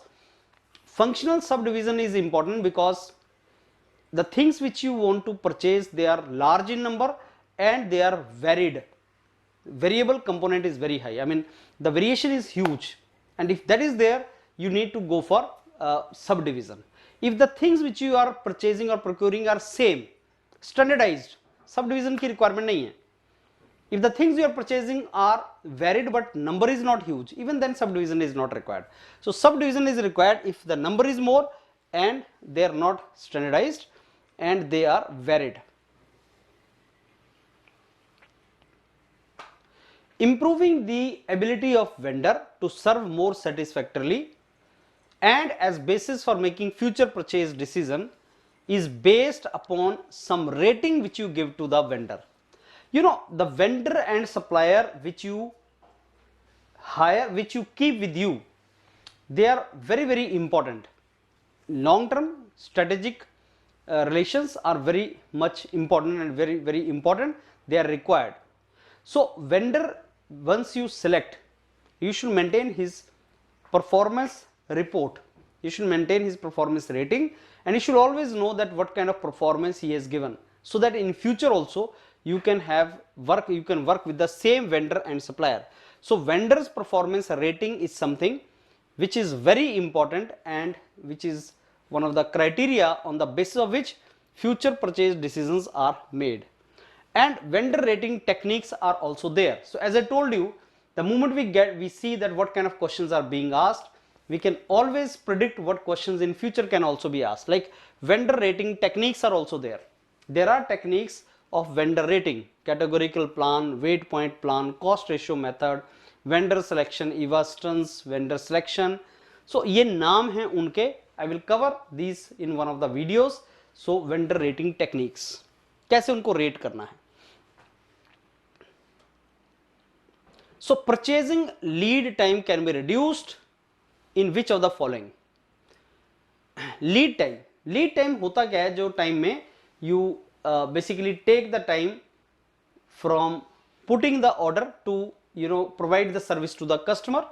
functional subdivision is important because the things which you want to purchase, they are large in number and they are varied. Variable component is very high. I mean the variation is huge, and if that is there you need to go for subdivision. If the things which you are purchasing or procuring are same, standardized, subdivision की requirement नहीं है. If the things you are purchasing are varied but number is not huge, even then subdivision is not required. So subdivision is required if the number is more and they are not standardized and they are varied. Improving the ability of vendor to serve more satisfactorily and as basis for making future purchase decision is based upon some rating which you give to the vendor. You know, the vendor and supplier which you hire, which you keep with you, they are very important. Long term strategic relations are very much important and very important. They are required. So vendor, once you select, you should maintain his performance report, you should maintain his performance rating, and you should always know that what kind of performance he has given, so that in future also you can work with the same vendor and supplier. So vendor's performance rating is something which is very important and which is one of the criteria on the basis of which future purchase decisions are made. And vendor rating techniques are also there. So as I told you, the moment we see that what kind of questions are being asked, we can always predict what questions in future can also be asked. Like vendor rating techniques are also there. There are techniques of vendor rating: categorical plan, weight point plan, cost ratio method, vendor selection, Evaston's vendor selection. So ये नाम हैं उनके. I will cover these in one of the videos. So vendor rating techniques, कैसे उनको rate करना है. So purchasing lead time can be reduced in which of the following? Lead time होता क्या है, जो टाइम में you basically take the time from putting the order to provide the service to the customer.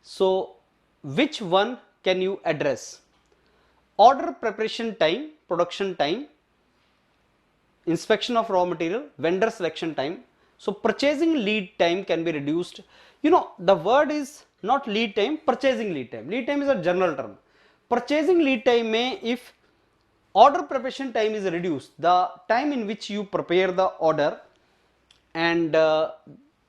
So which one can you address? Order preparation time, production time, inspection of raw material, vendor selection time. So purchasing lead time can be reduced. The word is not lead time, purchasing lead time. Lead time is a general term. Purchasing lead time may, if order preparation time is reduced, the time in which you prepare the order and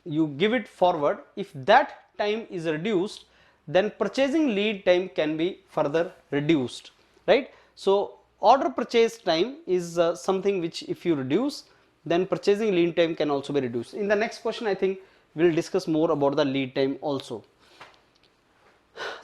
you give it forward, if that time is reduced, then purchasing lead time can be further reduced, right? So order purchase time is something which if you reduce, then purchasing lead time can also be reduced. In the next question, I think we will discuss more about the lead time also.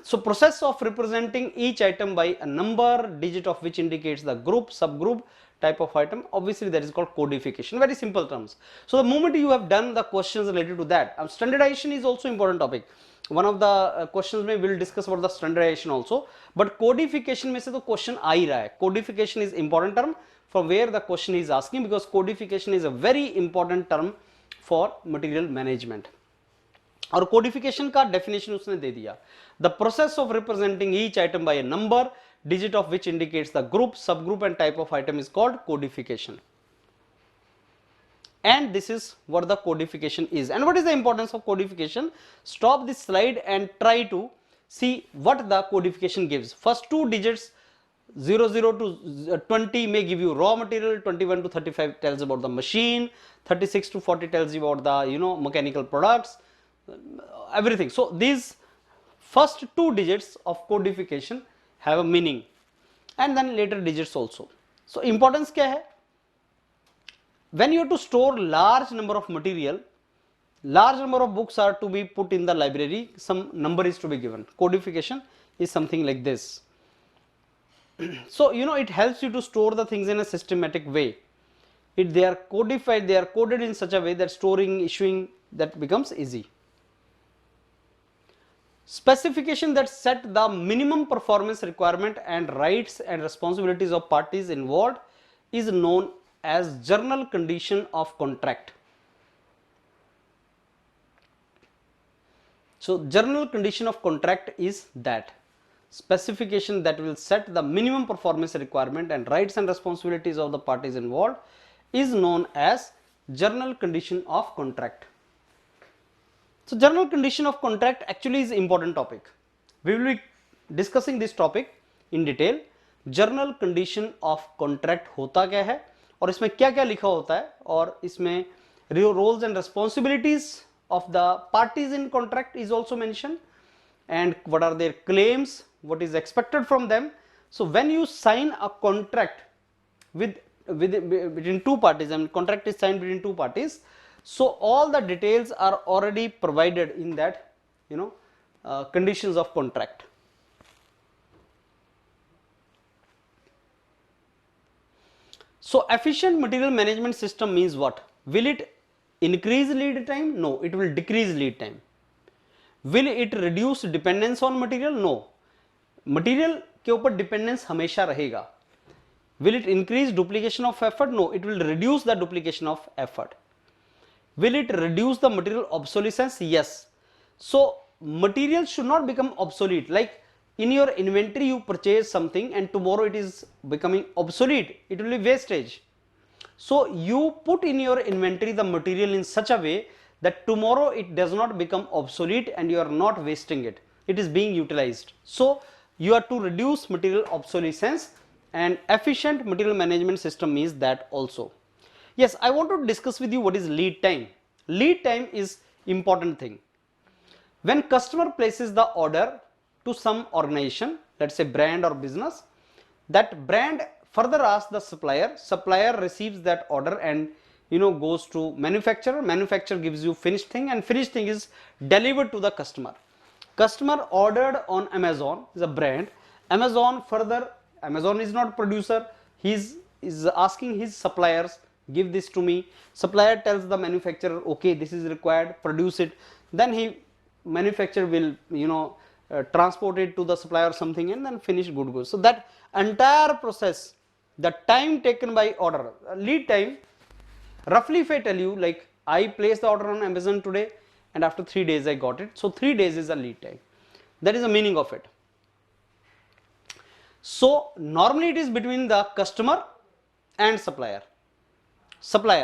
So process of representing each item by a number, digit of which indicates the group, subgroup, type of item, obviously that is called codification. Very simple terms. So the moment you have done the questions related to that, standardization is also important topic. One of the questions में we will discuss about the standardization also, but codification में से तो question आ ही रहा है. Codification is important term from where the question is asking, because codification is a very important term for material management. और codification का definition उसने दे दिया, the process of representing each item by A number, digit of which indicates the group, subgroup and type of item is called codification. And this is what the codification is. And what is the importance of codification? Stop this slide and try to see what the codification gives. First two digits 00 to 20 may give you raw material, 21 to 35 tells about the machine, 36 to 40 tells you about the mechanical products, everything. So these first two digits of codification have a meaning, and then later digits also. So importance क्या है? When you have to store large number of material, large number of books are to be put in the library, some number is to be given. Codification is something like this. So it helps you to store the things in a systematic way. They are codified, they are coded in such a way that storing, issuing, that becomes easy. Specification that set the minimum performance requirement and rights and responsibilities of parties involved is known as general condition of contract. So general condition of contract is that specification that will set the minimum performance requirement and rights and responsibilities of the parties involved is known as general condition of contract. So general condition of contract actually is important topic. We will be discussing this topic in detail. General condition of contract होता क्या है और इसमें क्या क्या लिखा होता है और इसमें roles and responsibilities of the parties in contract is also mentioned, and what are their claims, what is expected from them. So when you sign a contract between two parties, and contract is signed between two parties, So all the details are already provided in that, conditions of contract. So efficient material management system means what? Will it increase lead time? No, it will decrease lead time. Will it reduce dependence on material? No. Material के ऊपर dependence हमेशा रहेगा. Will it increase duplication of effort? No, it will reduce the duplication of effort. Will it reduce the material obsolescence? Yes. So material should not become obsolete. Like in your inventory you purchase something and tomorrow it is becoming obsolete, it will be wastage. So you put in your inventory the material in such a way that tomorrow it does not become obsolete and you are not wasting it, it is being utilized. So you are to reduce material obsolescence, and efficient material management system means that also. Yes, I want to discuss with you what is lead time. Lead time is important thing. When customer places the order to some organization, let's say brand or business, that brand further asks the supplier, supplier receives that order and goes to manufacturer, manufacturer gives you finished thing, and finished thing is delivered to the customer. Customer ordered on Amazon, is a brand. Amazon is not producer, he is asking his suppliers, give this to me. Supplier tells the manufacturer, okay, this is required, produce it. Then manufacturer will transport it to the supplier or something, and then finish good goods. So that entire process, the time taken by order, lead time, roughly if I tell you, like I placed the order on Amazon today and after 3 days I got it. So 3 days is a lead time. That is the meaning of it. So normally it is between the customer and supplier.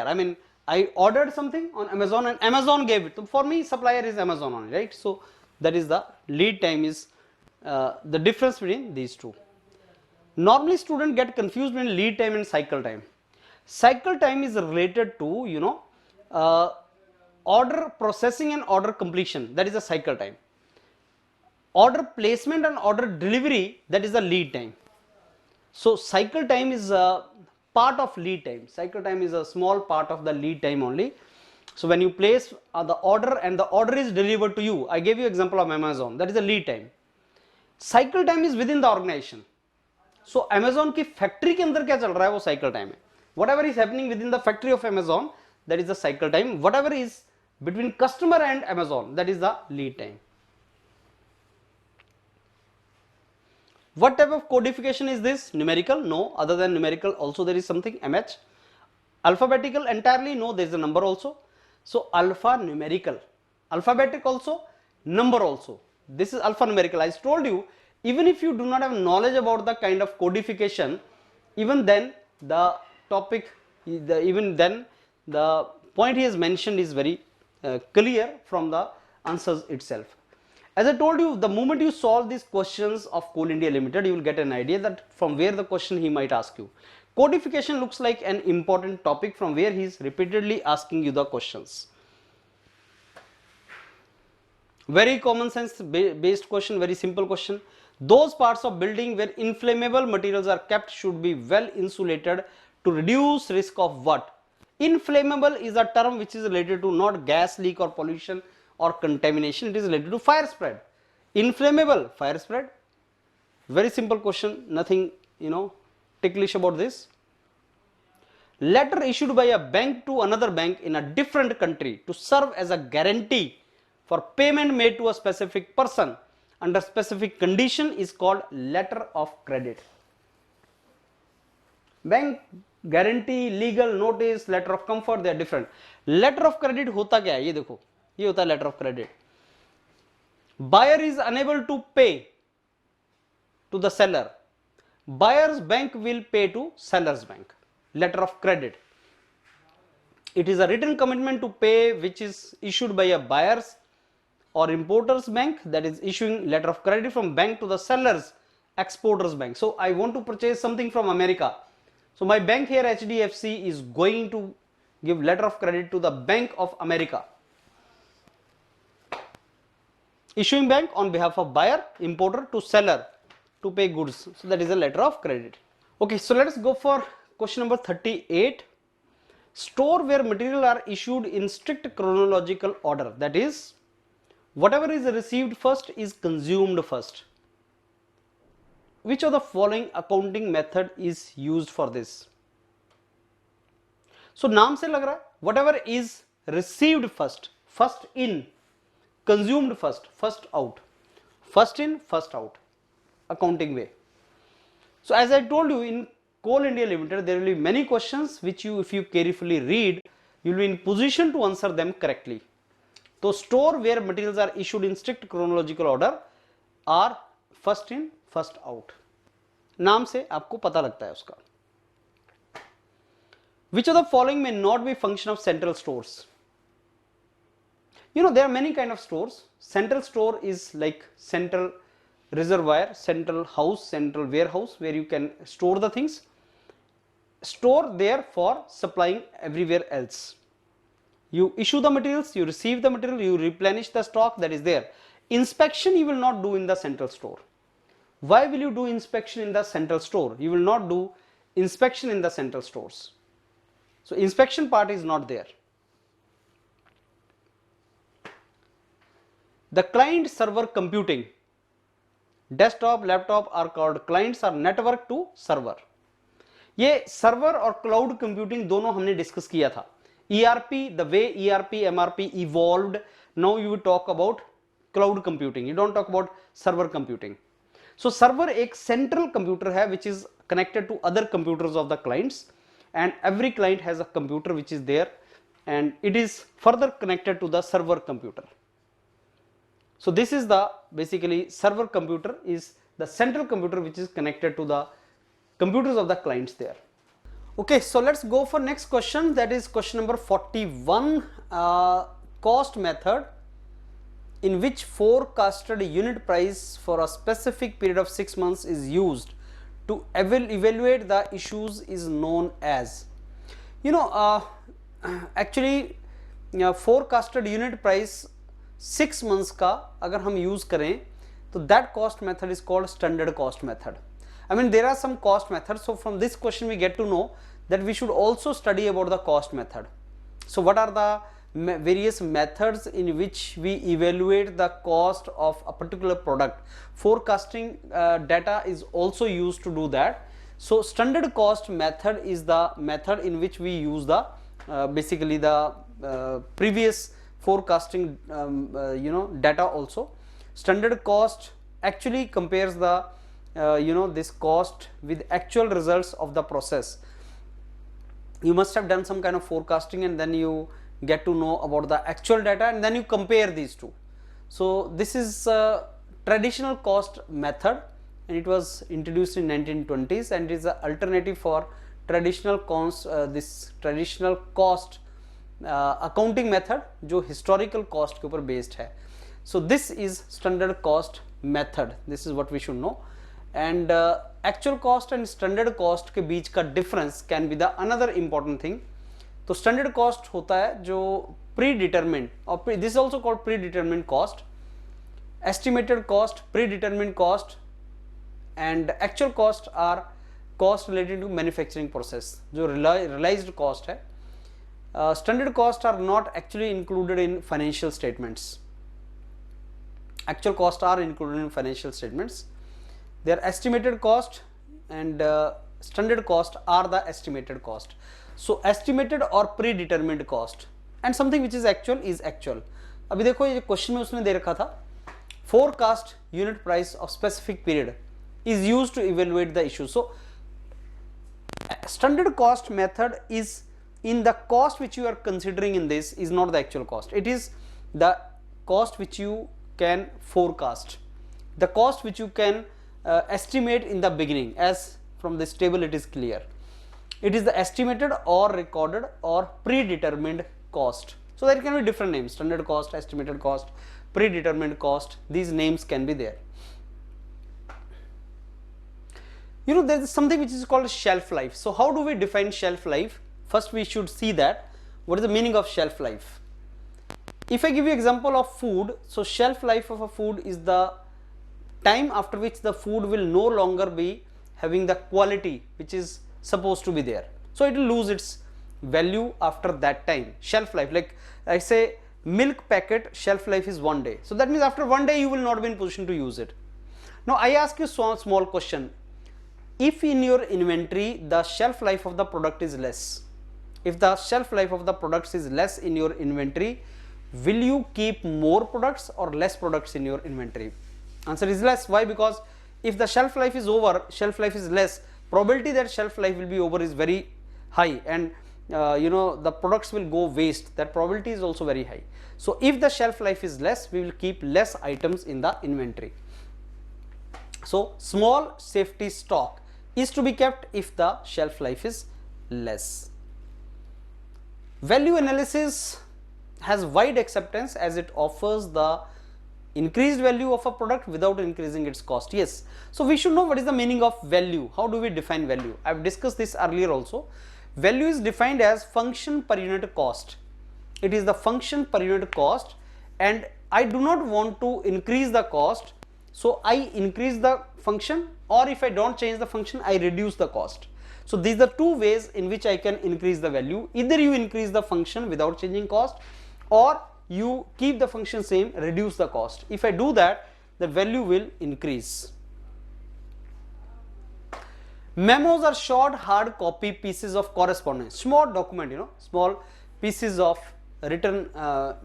I mean, I ordered something on Amazon and Amazon gave it. So for me, supplier is Amazon only, right? So that is the lead time is the difference between these two. Normally students get confused between lead time and cycle time. Cycle time is related to order processing and order completion, that is the cycle time. Order placement and order delivery, that is the lead time. So cycle time is a part of lead time. Cycle time is a small part of the lead time only. So when you place the order and the order is delivered to you, I gave you example of Amazon, that is the lead time. Cycle time is within the organization. So Amazon की factory के अंदर क्या चल रहा है वो cycle time है. Whatever is happening within the factory of Amazon, that is the cycle time. Whatever is between customer and Amazon, that is the lead time. What type of codification is this? Numerical? No. Other than numerical also there is something, MH. Alphabetical entirely? No, there is a number also. So alphanumerical. Alphabetic also, number also. This is alphanumerical. I told you, even if you do not have knowledge about the kind of codification, even then the topic, the point he has mentioned is very clear from the answers itself. As I told you, the moment you solve these questions of Coal India Limited, you will get an idea that from where the question he might ask you. Codification looks like an important topic from where he is repeatedly asking you the questions. Very common sense based question, very simple question. Those parts of building where inflammable materials are kept should be well insulated to reduce risk of what? Inflammable is a term which is related to not gas leak or pollution or contamination, it is related to fire spread. Inflammable, fire spread. Very simple question, nothing ticklish about this. Letter issued by a bank to another bank in a different country to serve as a guarantee for payment made to a specific person under specific condition is called letter of credit. Bank guarantee, legal notice, letter of comfort, they are different. Letter of credit होता क्या है ये देखो, ये होता है letter of credit. Buyer is unable to pay to the seller. Buyer's bank will pay to seller's bank. Letter of credit. It is a written commitment to pay which is issued by a buyer's or importer's bank, that is issuing letter of credit from bank to the seller's exporter's bank. So I want to purchase something from America. So my bank here HDFC is going to give letter of credit to the Bank of America. Issuing bank on behalf of buyer, importer to seller to pay goods. So that is a letter of credit. Okay, so let us go for question number 38. Store where material are issued in strict chronological order, that is, whatever is received first is consumed first. Which of the following accounting method is used for this? So नाम से लग रहा है whatever is received first, first in, consumed first, first out, first in, first out, accounting way. So as I told you, in Coal India Limited there will be many questions which you, if you carefully read, you will be in position to answer them correctly. So store where materials are issued in strict chronological order are first in, first out. नाम से आपको पता लगता है उसका. Which of the following may not be function of central stores? You know, there are many kind of stores. Central store is like central reservoir, central house, central warehouse where you can store the things. Store there for supplying everywhere else. You issue the materials, you receive the material, you replenish the stock that is there. Inspection you will not do in the central store. Why will you do inspection in the central store? You will not do inspection in the central stores. So inspection part is not there. The client server computing, desktop, laptop are called clients or network to server. ये server और cloud computing दोनों हमने discuss किया था. ERP, the way ERP, MRP evolved, now you will talk about cloud computing. You don't talk about server computing. So server एक central computer है which is connected to other computers of the clients, and every client has a computer which is there and it is further connected to the server computer. So this is the basically server computer is the central computer which is connected to the computers of the clients there. Okay, so let's go for next question, that is question number 41. Cost method in which forecasted unit price for a specific period of 6 months is used to evaluate the issues is known as. You know, actually forecasted unit price 6 months का अगर हम use करें तो that cost method is called standard cost method. I mean there are some cost methods, so from this question we get to know that we should also study about the cost method. So what are the various methods in which we evaluate the cost of a particular product? Forecasting data is also used to do that. So standard cost method is the method in which we use the basically the previous forecasting you know data also. Standard cost actually compares the you know this cost with actual results of the process. You must have done some kind of forecasting and then you get to know about the actual data and then you compare these two. So this is a traditional cost method and it was introduced in 1920s and is an alternative for traditional this traditional cost accounting method जो historical cost के ऊपर based है. So this is standard cost method. This is what we should know. And actual cost and standard cost के बीच का difference can be the another important thing. तो standard cost होता है जो predetermined और this is also called predetermined cost, estimated cost, predetermined cost and actual cost are cost related to manufacturing process जो realized cost है. Standard cost are not actually included in financial statements. Actual cost are included in financial statements. Their estimated cost and standard cost are the estimated cost. So estimated or predetermined cost and something which is actual is actual. अभी देखो ये question में उसने दे रखा था forecast unit price of specific period is used to evaluate the issue. So standard cost method is in the cost which you are considering in this is not the actual cost. It is the cost which you can forecast, the cost which you can estimate in the beginning, as from this table it is clear. It is the estimated or recorded or predetermined cost. So there can be different names: standard cost, estimated cost, predetermined cost. These names can be there. You know, there is something which is called shelf life. So how do we define shelf life? First we should see that what is the meaning of shelf life. If I give you example of food, so shelf life of a food is the time after which the food will no longer be having the quality which is supposed to be there. So it will lose its value after that time. Shelf life, like I say milk packet shelf life is 1 day, so that means after 1 day you will not be in position to use it. Now I ask you a small question. If in your inventory the shelf life of the product is less, if the shelf life of the products is less in your inventory, will you keep more products or less products in your inventory? Answer is less. Why? Because if the shelf life is over, shelf life is less, probability that shelf life will be over is very high, and the products will go waste, that probability is also very high. So if the shelf life is less, we will keep less items in the inventory. So small safety stock is to be kept if the shelf life is less. Value analysis has wide acceptance as it offers the increased value of a product without increasing its cost. Yes, so we should know what is the meaning of value. How do we define value? I have discussed this earlier also. Value is defined as function per unit cost. It is the function per unit cost, and I do not want to increase the cost, so I increase the function, or if I don't change the function, I reduce the cost. So these are two ways in which I can increase the value. Either you increase the function without changing cost, or you keep the function same, reduce the cost. If I do that, the value will increase. Memos are short hard copy pieces of correspondence, small document, small pieces of written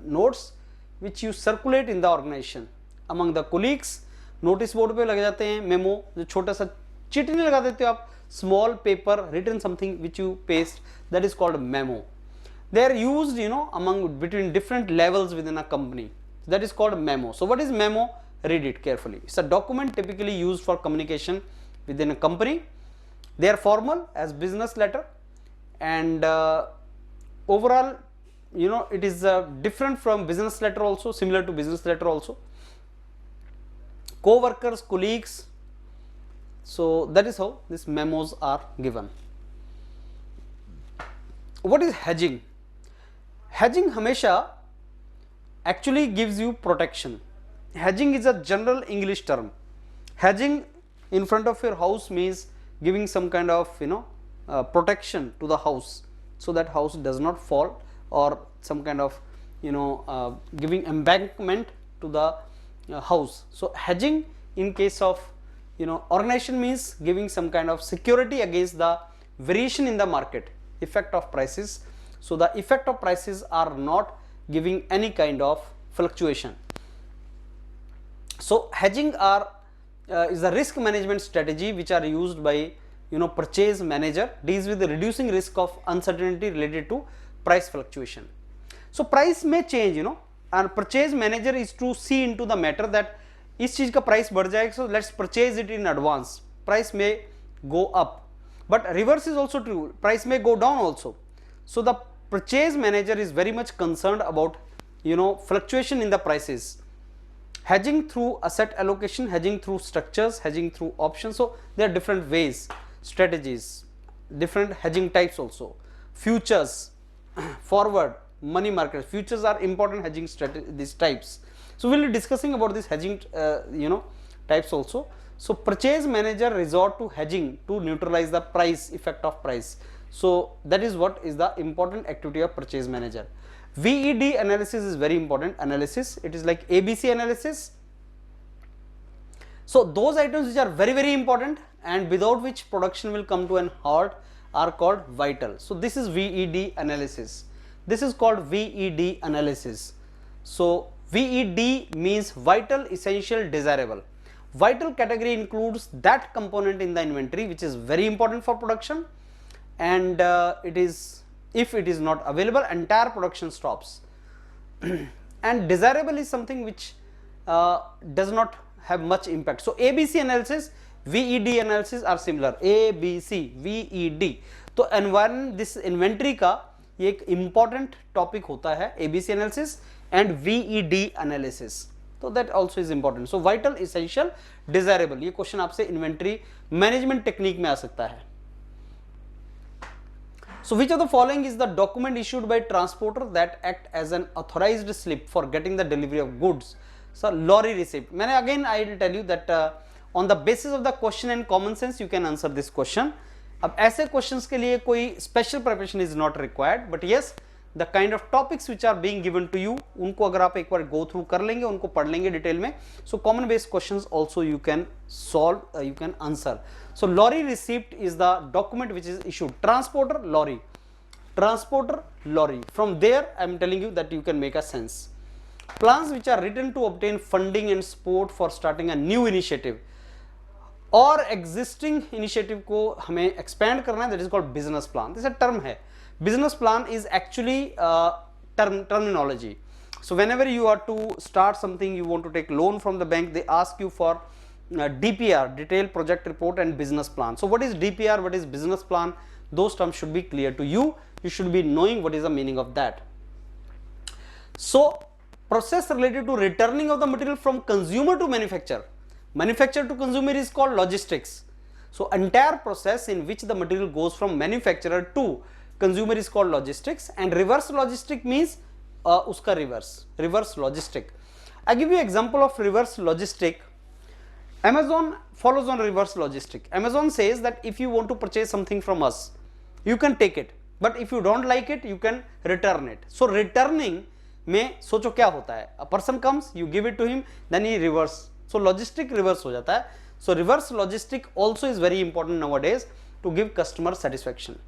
notes which you circulate in the organization among the colleagues. Notice board पे लग जाते हैं memo, जो छोटा सा chit नहीं लगा देते हो आप, small paper written something which you paste, that is called memo. They are used among between different levels within a company, that is called memo. So what is memo? Read it carefully. It's a document typically used for communication within a company. They are formal as business letter, and overall it is different from business letter also, similar to business letter also. Co-workers, colleagues, so that is how these memos are given. What is hedging? Hedging हमेशा actually gives you protection. Hedging is a general English term. Hedging in front of your house means giving some kind of protection to the house, so that house does not fall, or some kind of giving embankment to the house. So hedging in case of organization means giving some kind of security against the variation in the market, effect of prices. So the effect of prices are not giving any kind of fluctuation. So hedging is a risk management strategy which are used by purchase manager, deals with the reducing risk of uncertainty related to price fluctuation. So price may change, and purchase manager is to see into the matter that इस चीज का price बढ़ जाएगा, so let's purchase it in advance. Price may go up, but reverse is also true. Price may go down also. So the purchase manager is very much concerned about fluctuation in the prices. Hedging through asset allocation, hedging through structures, hedging through options. So there are different ways, strategies, different hedging types also. Futures, forward, money market. Futures are important hedging strategy, these types. So we will be discussing about this hedging types also. So purchase manager resort to hedging to neutralize the price effect of price. So that is what is the important activity of purchase manager. VED analysis is very important analysis. It is like ABC analysis. So those items which are very, very important and without which production will come to an halt are called vital. So this is VED analysis. This is called VED analysis. So VED means vital, essential, desirable. Vital category includes that component in the inventory which is very important for production, and if it is not available, entire production stops. And desirable is something which does not have much impact. So ABC analysis, VED analysis are similar. ABC, VED. तो environment, this inventory का ये एक important topic होता है, ABC analysis and VED analysis. So that also is important. So vital, essential, desirable. ये question आपसे inventory management technique में आ सकता है. So which of the following is the document issued by transporter that act as an authorized slip for getting the delivery of goods? So lorry receipt. मैंने again I will tell you that on the basis of the question and common sense you can answer this question. अब ऐसे questions के लिए कोई special preparation is not required, but yes the kind of topics which are being given to you, उनको अगर आप एक बार go through कर लेंगे, उनको पढ़ लेंगे डिटेल में, so common based questions also you can solve, you can answer. So lorry receipt is the document which is issued. Transporter lorry, transporter lorry, from there I am telling you that you can make a sense. Plans which are written to obtain funding and support for starting a new initiative और existing initiative को हमें expand करना है, that is called business plan. this is a term है. Business plan is actually terminology. So whenever you are to start something, you want to take loan from the bank, they ask you for DPR, detailed project report, and business plan. So what is DPR, what is business plan, those terms should be clear to you. You should be knowing what is the meaning of that. So process related to returning of the material from consumer to manufacturer, manufacturer to consumer is called logistics. So entire process in which the material goes from manufacturer to consumer is called logistics, and reverse logistic means uska reverse logistic. I give you example of reverse logistic. Amazon follows on reverse logistic. Amazon says that if you want to purchase something from us, you can take it, but if you don't like it, you can return it. So returning में सोचो क्या होता है, a person comes, you give it to him, then he reverse. So logistic reverse हो जाता है. So reverse logistic also is very important nowadays to give customer satisfaction.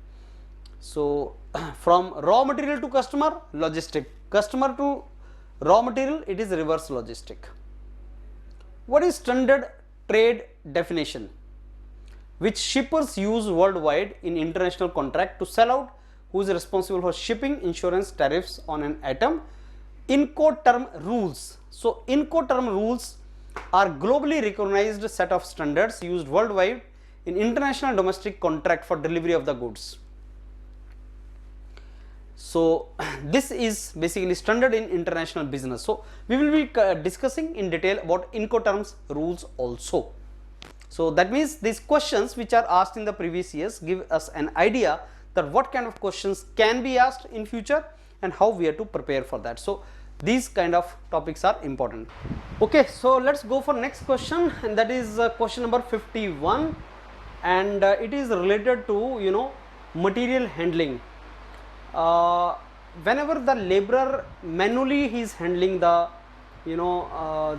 So from raw material to customer, logistic. Customer to raw material, it is reverse logistic. What is standard trade definition which shippers use worldwide in international contract to sell out? Who is responsible for shipping, insurance, tariffs on an item? Incoterm rules. So Incoterm rules are globally recognized set of standards used worldwide in international domestic contract for delivery of the goods. So this is basically standard in international business. So we will be discussing in detail about Incoterms rules also. So that means these questions which are asked in the previous years give us an idea that what kind of questions can be asked in future and how we have to prepare for that. So these kind of topics are important. Okay, so let's go for next question, and that is question number 51, and it is related to material handling. Whenever the laborer manually he is handling the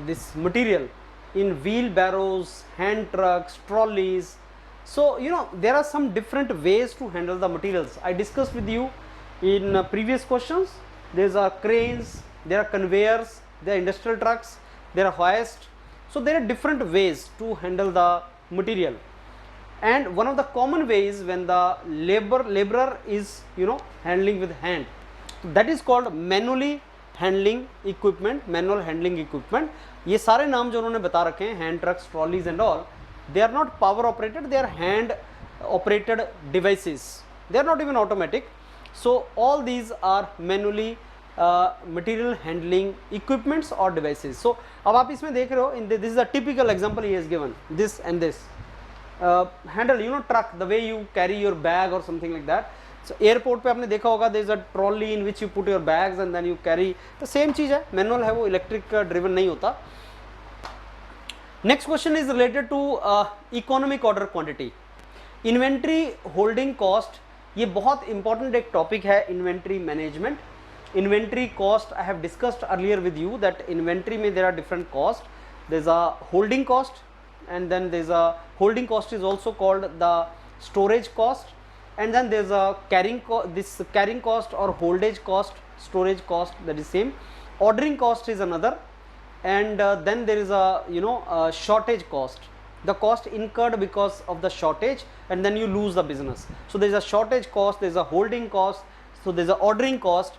this material in wheelbarrows, hand trucks, trolleys, so there are some different ways to handle the materials. I discussed with you in previous questions. There are cranes, there are conveyors, there are industrial trucks, there are hoists. So there are different ways to handle the material, and one of the common ways when the laborer is handling with hand, that is called manually handling equipment. Manual handling equipment, ये सारे नाम जो उन्होंने बता रखे हैं, hand trucks, trolleys and all, they are not power operated, they are hand operated devices, they are not even automatic. So all these are manually material handling equipments or devices. So अब आप इसमें देख रहे हो, in this is a typical example he has given, this and this handle, truck, the way you carry your bag or something like that. So airport पे आपने देखा होगा, there is a trolley in which you put your bags and then you carry, the same चीज़ है, manual है वो, electric driven नहीं होता. Next question is related to economic order quantity. Inventory holding cost, ये बहुत important एक topic है, inventory management. Inventory cost I have discussed earlier with you that inventory में there are different costs. There is a holding cost, and then there is a holding cost is also called the storage cost, and then there is a carrying cost or holdage cost, storage cost, that is same. Ordering cost is another, and then there is a shortage cost, the cost incurred because of the shortage and then you lose the business. So there is a shortage cost, there is a holding cost, so there is a ordering cost,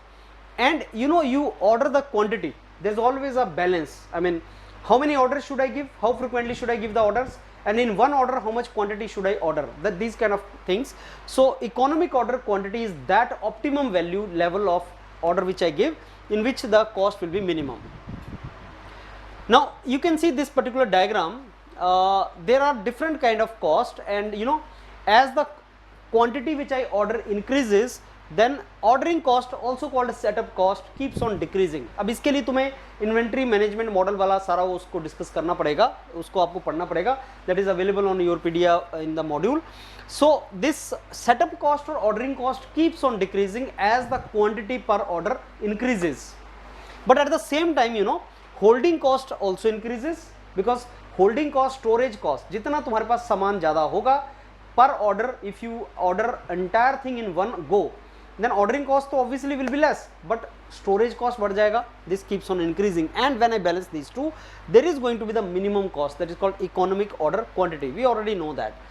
and you order the quantity, there is always a balance. I mean, how many orders should I give, how frequently should I give the orders, and in one order how much quantity should I order, these kind of things. So economic order quantity is that optimum value level of order which I give, in which the cost will be minimum. Now you can see this particular diagram, there are different kind of cost, and as the quantity which I order increases, then ordering cost also called setup cost keeps on decreasing. अब इसके लिए तुम्हें inventory management model वाला सारा उसको discuss करना पड़ेगा, उसको आपको पढ़ना पड़ेगा, that is available on YourPedia in the module. So this setup cost और ordering cost keeps on decreasing as the quantity per order increases, but at the same time you know holding cost also increases because holding cost, storage cost, जितना तुम्हारे पास सामान ज़्यादा होगा per order, if you order entire thing in one go then ordering cost तो obviously will be less but storage cost बढ़ जाएगा, this keeps on increasing, and when I balance these two there is going to be the minimum cost that is called economic order quantity, we already know that.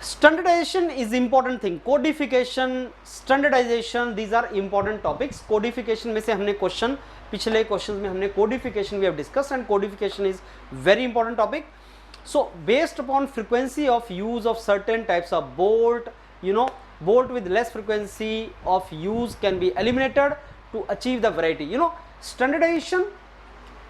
Standardization is important thing, codification, standardization, these are important topics. Codification में से हमने question, पिछले questions में हमने codification we have discussed, and codification is very important topic. So based upon frequency of use of certain types of bolt, you know, bolt with less frequency of use can be eliminated to achieve the variety. You know, standardization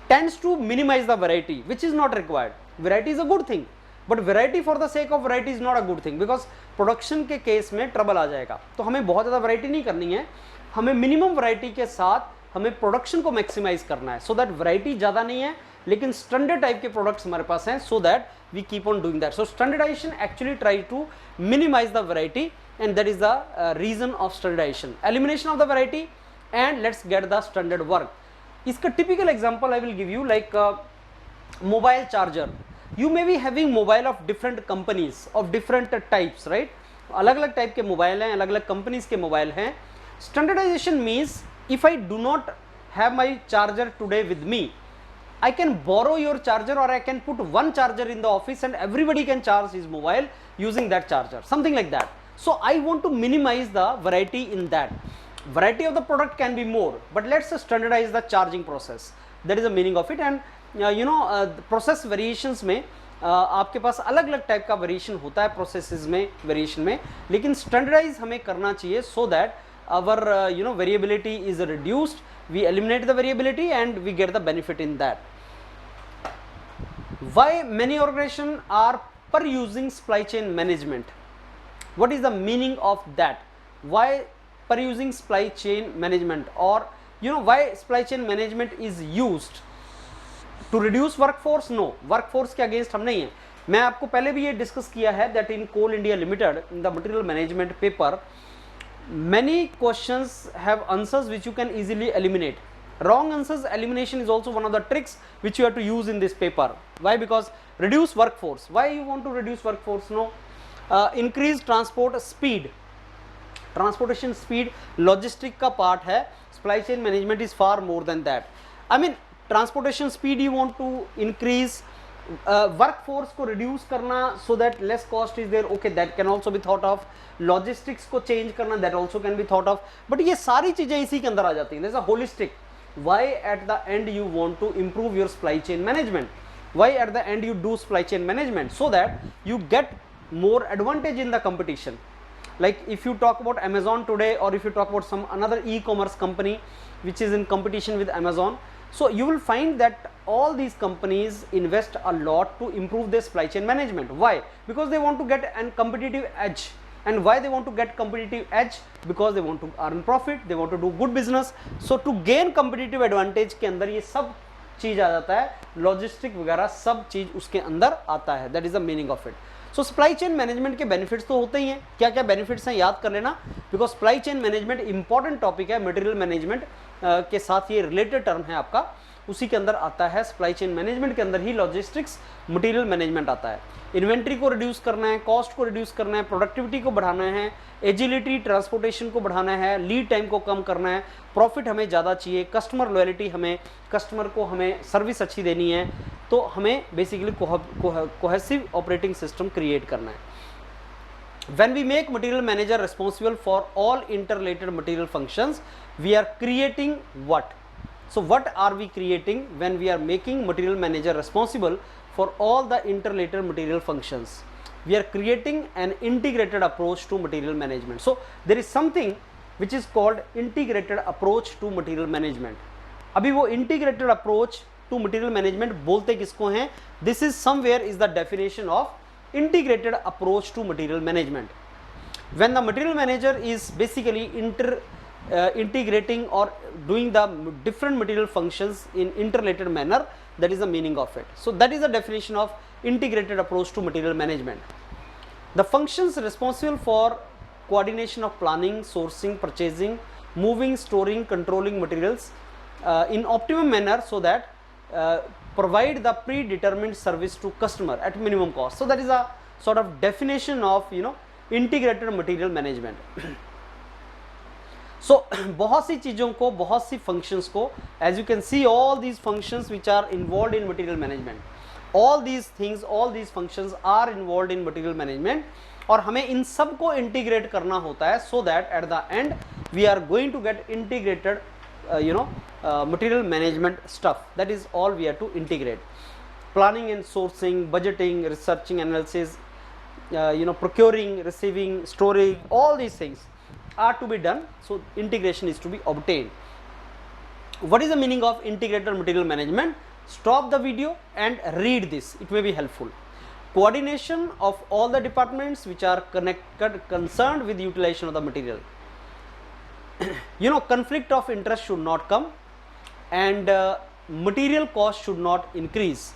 tends to minimize the variety which is not required. Variety is a good thing, but variety for the sake of variety is not a good thing, because production के case में trouble आ जाएगा। तो हमें बहुत ज़्यादा variety नहीं करनी है, हमें मिनिमम वैरायटी के साथ हमें प्रोडक्शन को मैक्सिमाइज करना है, सो दैट वैरायटी ज़्यादा नहीं है लेकिन स्टैंडर्ड टाइप के प्रोडक्ट्स हमारे पास हैं, so that we keep on doing that. So standardization actually try to minimize the variety and that is the reason of standardization, elimination of the variety and let's get the standard work. इसका typical example I will give you, like mobile charger. You may be having mobile of different companies of different types, right? अलग अलग type के mobile हैं, अलग अलग companies के mobile हैं। Standardization means if I do not have my charger today with me, I can borrow your charger or I can put one charger in the office and everybody can charge his mobile using that charger, something like that. So I want to minimize the variety in that. Variety of the product can be more, but let's standardize the charging process. That is the meaning of it. And you know process variations में आपके पास अलग अलग type का variation होता है processes में, variation में, लेकिन स्टैंडर्डाइज हमें करना चाहिए so that our you know variability is reduced, we eliminate the variability and we get the benefit in that. Why many organizations are per using supply chain management? What is the meaning of that? Why per using supply chain management, or you know why supply chain management is used to reduce workforce? No, workforce के against हम नहीं है. मैं आपको पहले भी ये discuss किया है that in Coal India Limited in the material management paper many questions have answers which you can easily eliminate. Wrong answers elimination is also one of the tricks which you have to use in this paper. Why? Because reduce workforce. Why you want to reduce workforce? No, increase transport speed. Transportation speed logistic का part है. Supply chain management is far more than that. I mean transportation speed you want to increase, workforce को reduce करना so that less cost is there. Okay, that can also be thought of. Logistics को change करना, that also can be thought of. But ये सारी चीजें इसी के अंदर आ जाती हैं. There's a holistic. Why at the end you want to improve your supply chain management? Why at the end you do supply chain management? So that you get more advantage in the competition. Like if you talk about Amazon today, or if you talk about some another e-commerce company which is in competition with Amazon, so you will find that all these companies invest a lot to improve their supply chain management. Why? Because they want to get a competitive edge. And why they want to get competitive edge? Because they want to earn profit, they want to do good business. So to gain competitive advantage के अंदर ये सब चीज आ जाता है, logistic वगैरह सब चीज उसके अंदर आता है. That is the meaning of it. So supply chain management के बेनिफिट्स तो होते ही हैं. क्या क्या बेनिफिट्स हैं याद कर लेना, because supply chain management important topic है. मटेरियल मैनेजमेंट के साथ ये रिलेटेड टर्म है आपका, उसी के अंदर आता है. सप्लाई चेन मैनेजमेंट के अंदर ही लॉजिस्टिक्स मटेरियल मैनेजमेंट आता है. इन्वेंट्री को रिड्यूस करना है, कॉस्ट को रिड्यूस करना है, प्रोडक्टिविटी को बढ़ाना है, एजिलिटी ट्रांसपोर्टेशन को बढ़ाना है, लीड टाइम को कम करना है, प्रॉफिट हमें ज़्यादा चाहिए, कस्टमर लॉयल्टी, हमें कस्टमर को हमें सर्विस अच्छी देनी है, तो हमें basically cohesive operating system create करना है. When we make material manager responsible for all interrelated material functions, we are creating what? So what are we creating when we are making material manager responsible for all the interrelated material functions? We are creating an integrated approach to material management. So there is something which is called integrated approach to material management. अभी वो integrated approach to material management बोलते किसको हैं? This is somewhere is the definition of integrated approach to material management. when the material manager is basically integrating or doing the different material functions in interrelated manner, that is the meaning of it. So that is the definition of integrated approach to material management. The functions responsible for coordination of planning, sourcing, purchasing, moving, storing, controlling materials in optimum manner, so that provide the predetermined service to customer at minimum cost. So that is a sort of definition of integrated material management. So बहुत सी चीज़ों को, बहुत सी functions को, as you can see all these functions which are involved in material management, all these things, all these functions are involved in material management, और हमें इन सब को integrate करना होता है, so that at the end we are going to get integrated material management stuff. That is all we have to integrate. Planning and sourcing, budgeting, researching, analysis, procuring, receiving, storing, all these things are to be done. So integration is to be obtained. What is the meaning of integrated material management? Stop the video and read this, it may be helpful. Coordination of all the departments which are concerned with utilization of the material. Conflict of interest should not come, and material cost should not increase.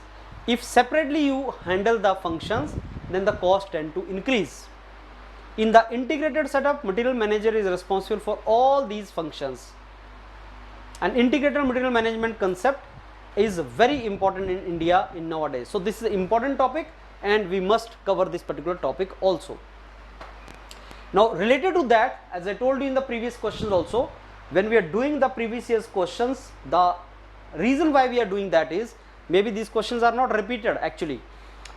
If separately you handle the functions, then the cost tend to increase. In the integrated setup, material manager is responsible for all these functions. An integrated material management concept is very important in India in nowadays. So this is an important topic, and we must cover this particular topic also. Now related to that, as I told you in the previous questions also, when we are doing the previous year's questions, the reason why we are doing that is, maybe these questions are not repeated actually,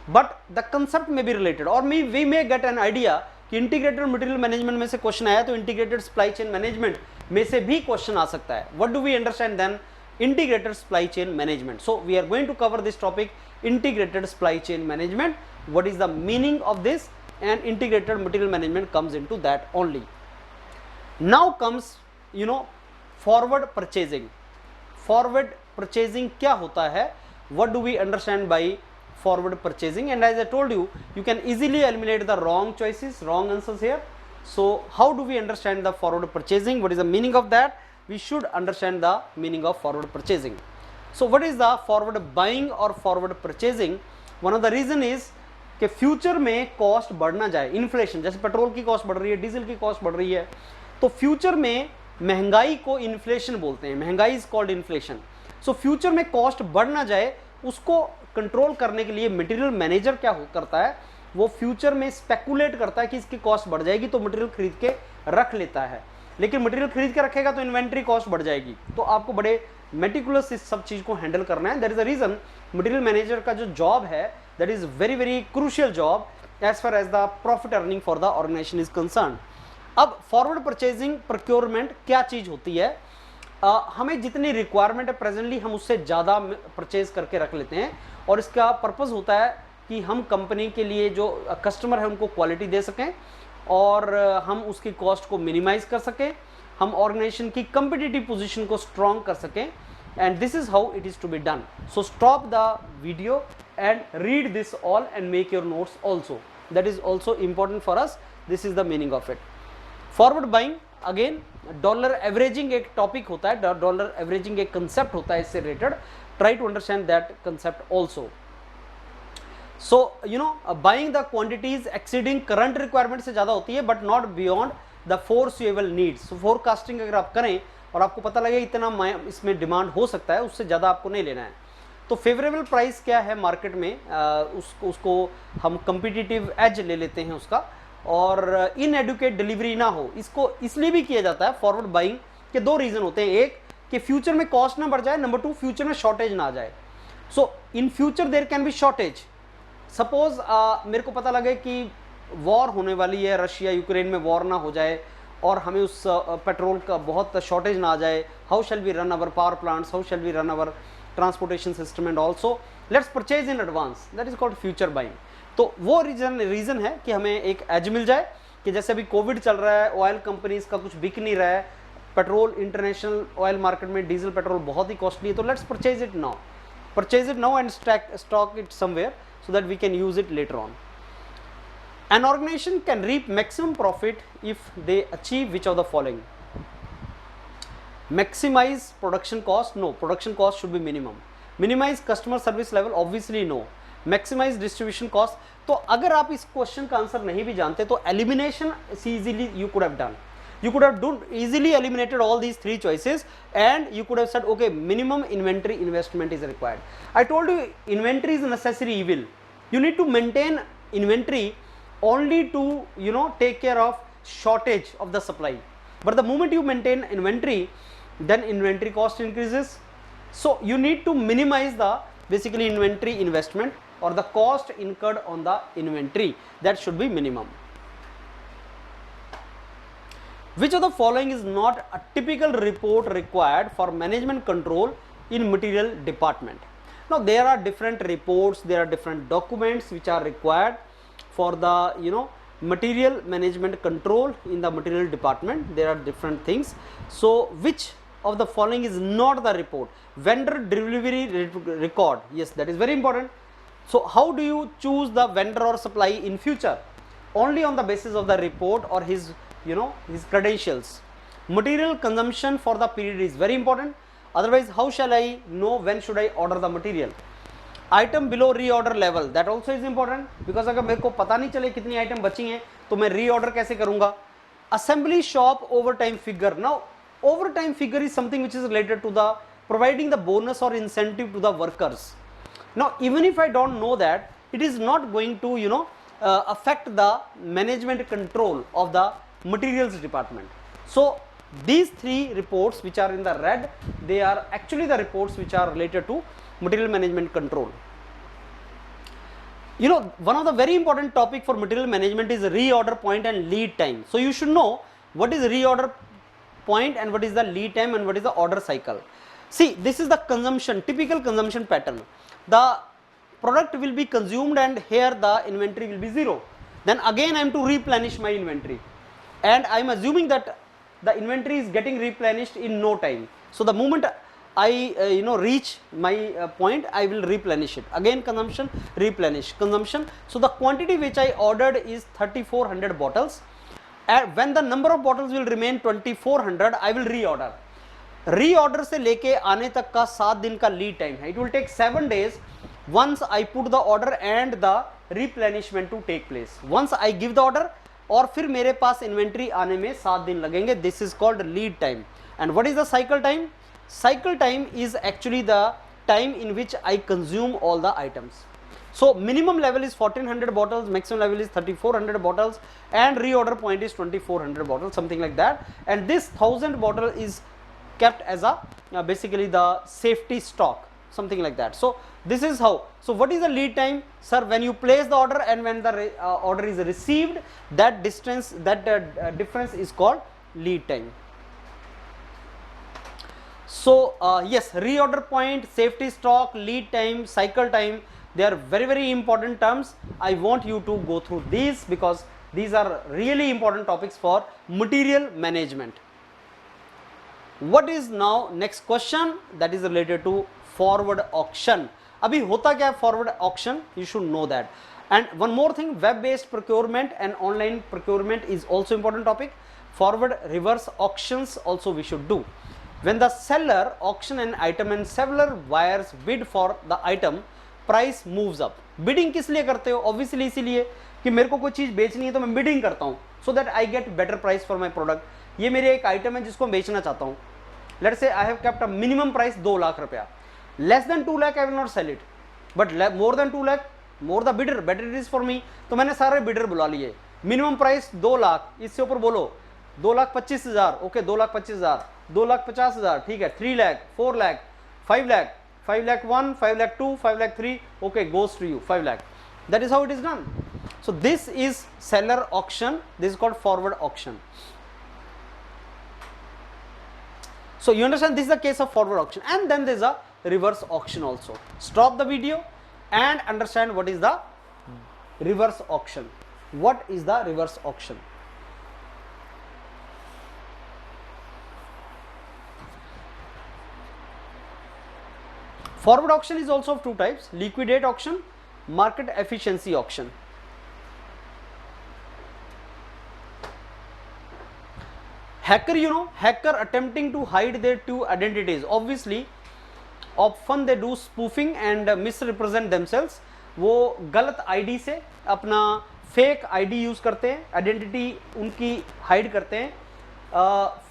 but the concept may be related, or we may get an idea कि integrated material management में से question आया तो integrated supply chain management में से भी question आ सकता है. What do we understand then integrated supply chain management? So we are going to cover this topic, integrated supply chain management. What is the meaning of this, and integrated material management comes into that only. Now comes forward purchasing. Forward purchasing क्या होता है? What do we understand by forward purchasing? And as I told you, you can easily eliminate the wrong choices, wrong answers here. So how do we understand the forward purchasing? What is the meaning of that? We should understand the meaning of forward purchasing. So what is the forward buying or forward purchasing? One of the reason is कि future में cost बढ़ ना जाए. Inflation, जैसे petrol की cost बढ़ रही है, डीजल की कॉस्ट बढ़ रही है, तो फ्यूचर में महंगाई को इन्फ्लेशन बोलते हैं. महंगाई is called inflation. So future में कॉस्ट बढ़ ना जाए, उसको कंट्रोल करने के लिए मटेरियल मैनेजर क्या करता है, वो फ्यूचर में स्पेकुलेट करता है कि इसकी कॉस्ट बढ़ जाएगी तो मटेरियल खरीद के रख लेता है. लेकिन मटेरियल खरीद के रखेगा तो इन्वेंट्री कॉस्ट बढ़ जाएगी, तो आपको बड़े मेटिकुलस इस सब चीज को हैंडल करना है. That is the reason material manager का जो जॉब है, that is very crucial job as far as the profit earning for the organization is concerned. अब फॉरवर्ड परचेजिंग प्रोक्योरमेंट क्या चीज होती है? हमें जितनी रिक्वायरमेंट है प्रेजेंटली, हम उससे ज़्यादा परचेज करके रख लेते हैं, और इसका पर्पस होता है कि हम कंपनी के लिए जो कस्टमर है उनको क्वालिटी दे सकें, और हम उसकी कॉस्ट को मिनिमाइज कर सकें, हम ऑर्गेनाइजेशन की कंपिटिटिव पोजीशन को स्ट्रॉन्ग कर सकें. And this is how it is to be done. So stop the video and read this all and make your notes also. That is also important for us. This is the meaning of it. Forward buying, again dollar averaging एक topic होता है, dollar averaging एक concept होता है इससे related. Try to understand that concept also. So buying the quantities exceeding current requirement से ज़्यादा होती है, but not beyond the foreseeable needs. So forecasting अगर आप करें और आपको पता लगे इतना इसमें डिमांड हो सकता है, उससे ज़्यादा आपको नहीं लेना है. तो फेवरेबल प्राइस क्या है मार्केट में, उसको हम कम्पिटिटिव एज ले लेते हैं उसका, और इनएडुकेट डिलीवरी ना हो. इसको इसलिए भी किया जाता है फॉरवर्ड बाइंग के दो रीज़न होते हैं. एक कि फ्यूचर में कॉस्ट ना बढ़ जाए, नंबर टू फ्यूचर में शॉर्टेज ना आ जाए. So in future there can be shortage. Suppose मेरे को पता लगे कि वॉर होने वाली है, रशिया यूक्रेन में वॉर ना हो जाए और हमें उस पेट्रोल का बहुत शॉर्टेज ना आ जाए. How shall we run our power plants, how shall we run our transportation system, and also let's purchase in advance. That is called future buying. तो वो रीज़न है कि हमें एक एज मिल जाए कि जैसे अभी कोविड चल रहा है, ऑयल कंपनीज का कुछ बिक नहीं रहा है, पेट्रोल इंटरनेशनल ऑयल मार्केट में डीजल पेट्रोल बहुत ही कॉस्टली है, तो let's purchase it now and stock it somewhere so that we can use it later on. An organization can reap maximum profit if they achieve which of the following? Maximize production cost? No, production cost should be minimum. Minimize customer service level? Obviously no. Maximize distribution cost? तो अगर आप इस question का answer नहीं भी जानते तो elimination easily you could have done. You could have done easily eliminated all these three choices and you could have said okay, minimum inventory investment is required. I told you inventory is a necessary evil. You need to maintain inventory only to take care of shortage of the supply, but the moment you maintain inventory, then inventory cost increases. So you need to minimize the basically inventory investment or the cost incurred on the inventory. That should be minimum. Which of the following is not a typical report required for management control in material department? Now there are different reports, there are different documents which are required for the material management control in the material department. There are different things. So which of the following is not the report? Vendor delivery record, yes, that is very important. So how do you choose the vendor or supply in future? Only on the basis of the report or his his credentials. Material consumption for the period is very important, otherwise how shall I know when should I order the material? Item below reorder level, that also is important, because अगर मेरे को पता नहीं चले कितनी item बची हैं तो मैं reorder कैसे करूंगा? Assembly shop overtime figure. Now overtime figure is something which is related to the providing the bonus or incentive to the workers. Now even if I don't know that, it is not going to affect the management control of the materials department. So these three reports which are in the red, they are actually the reports which are related to material management control. One of the very important topic for material management is reorder point and lead time. So you should know what is reorder point and what is the lead time and what is the order cycle. See, this is the consumption, typical consumption pattern. The product will be consumed and here the inventory will be zero. Then again I am to replenish my inventory, and I am assuming that the inventory is getting replenished in no time. So the moment I reach my point, I will replenish it. Again consumption, replenish, consumption. So the quantity which I ordered is 3400 bottles, and when the number of bottles will remain 2400, I will reorder. Reorder से लेके आने तक का 7 दिन का lead time है. It will take 7 days once I put the order and the replenishment to take place. Once I give the order और फिर मेरे पास inventory आने में 7 दिन लगेंगे. This is called lead time. And what is the cycle time? Cycle time is actually the time in which I consume all the items. So minimum level is 1400 bottles, maximum level is 3400 bottles, and reorder point is 2400 bottles, something like that. And this 1000 bottle is kept as a basically the safety stock, something like that. So this is how. So what is the lead time, sir? When you place the order and when the order is received, that distance, that difference is called lead time. So yes, reorder point, safety stock, lead time, cycle time, they are very, very important terms. I want you to go through these because these are really important topics for material management. What is now next question? That is related to forward auction. अभी होता क्या है forward auction? You should know that. And one more thing, web-based procurement and online procurement is also important topic. Forward reverse auctions also we should do. When the seller auction an item and several buyers bid for the item, price moves up. Bidding किस लिए करते हो? Obviously इसीलिए कि मेरे को कोई चीज़ बेचनी है तो मैं bidding करता हूँ so that I get better price for my product. ये मेरे एक item है जिसको मैं बेचना चाहता हूँ. Let's say I have kept a minimum price 2 lakh रुपया. Less than 2 lakh I will not sell it, but more than 2 lakh, more the bidder, better it is for me. तो मैंने सारे bidder बुला लिए. Minimum price 2 लाख, इससे ऊपर बोलो 2,25,000, okay 2,25,000, 2,50,000, ठीक है 3 lakh, 4 lakh, 5 lakh, 5 lakh 1, 5 lakh 2, 5 lakh 3, okay, goes to you 5 lakh. That is how it is done. So this is seller auction. This is called forward auction. So you understand, this is the case of forward auction, and then there is a reverse auction also. Stop the video and understand what is the reverse auction. What is the reverse auction? Forward auction is also of two types: liquidate auction, market efficiency auction. hacker, you know, hacker attempting to hide their two identities, obviously often they do spoofing and misrepresent themselves. वो गलत ID से अपना fake ID use करते हैं, identity उनकी hide करते हैं,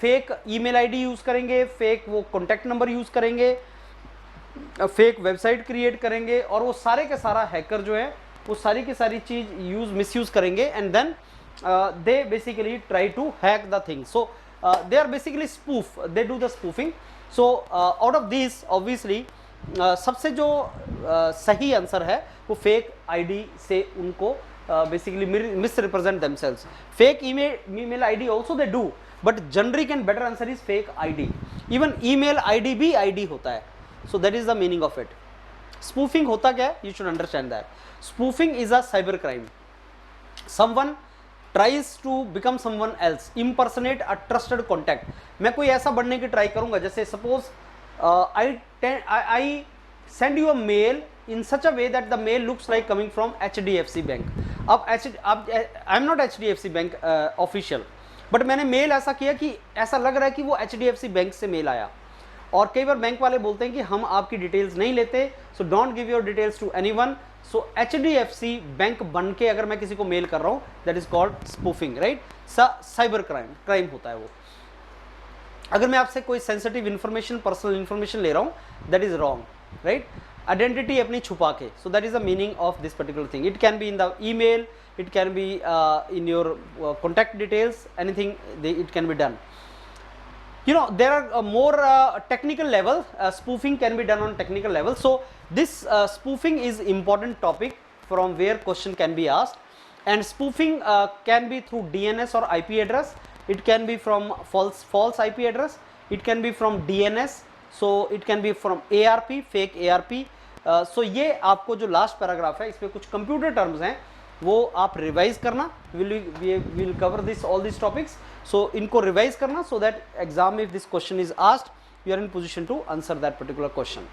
fake email ID use करेंगे, फेक वो कॉन्टैक्ट नंबर यूज करेंगे, फेक वेबसाइट क्रिएट करेंगे, और वो सारे का सारा हैकर जो है वो सारी की सारी चीज मिसयूज करेंगे, and then they basically try to hack the thing. So they are basically spoof, they do the spoofing. So out of these obviously सबसे जो सही आंसर है वो फेक आईडी से उनको basically misrepresent themselves. Fake email ID also they do, but generic and better answer is fake ID. Even email ID भी ID होता है. So that is the meaning of it. Spoofing होता क्या है? You should understand that. Spoofing is a cyber crime. Someone tries to become someone else, impersonate a trusted contact. मैं कोई ऐसा बनने की ट्राई करूंगा, जैसे suppose I send you a mail in such a way that the mail looks like coming from HDFC bank. अब I am not HDFC bank official, but मैंने mail ऐसा किया कि ऐसा लग रहा है कि वो HDFC बैंक से मेल आया, और कई बार बैंक वाले बोलते हैं कि हम आपकी डिटेल्स नहीं लेते, so don't give your details to anyone. So HDFC bank बन के अगर मैं किसी को मेल कर रहा हूँ, that is called spoofing, right. Cyber crime होता है वो. अगर मैं आपसे कोई सेंसिटिव इन्फॉर्मेशन, पर्सनल इन्फॉर्मेशन ले रहा हूँ, that is wrong, right. Identity अपनी छुपा के, so that is the meaning of this particular thing. It can be in the email, it can be in your contact details, anything it can be done. You know, there are more technical level, spoofing can be done on technical level. So this spoofing is important topic from where question can be asked, and spoofing can be through DNS or IP address. It can be from false IP address, it can be from DNS, so it can be from ARP, fake ARP. So ये आपको जो last paragraph है इसमें कुछ computer terms हैं, वो आप revise करना. Will cover this all this topics, so इनको रिवाइज करना, सो दैट एग्जाम में if this question is asked you are in position to answer that particular question.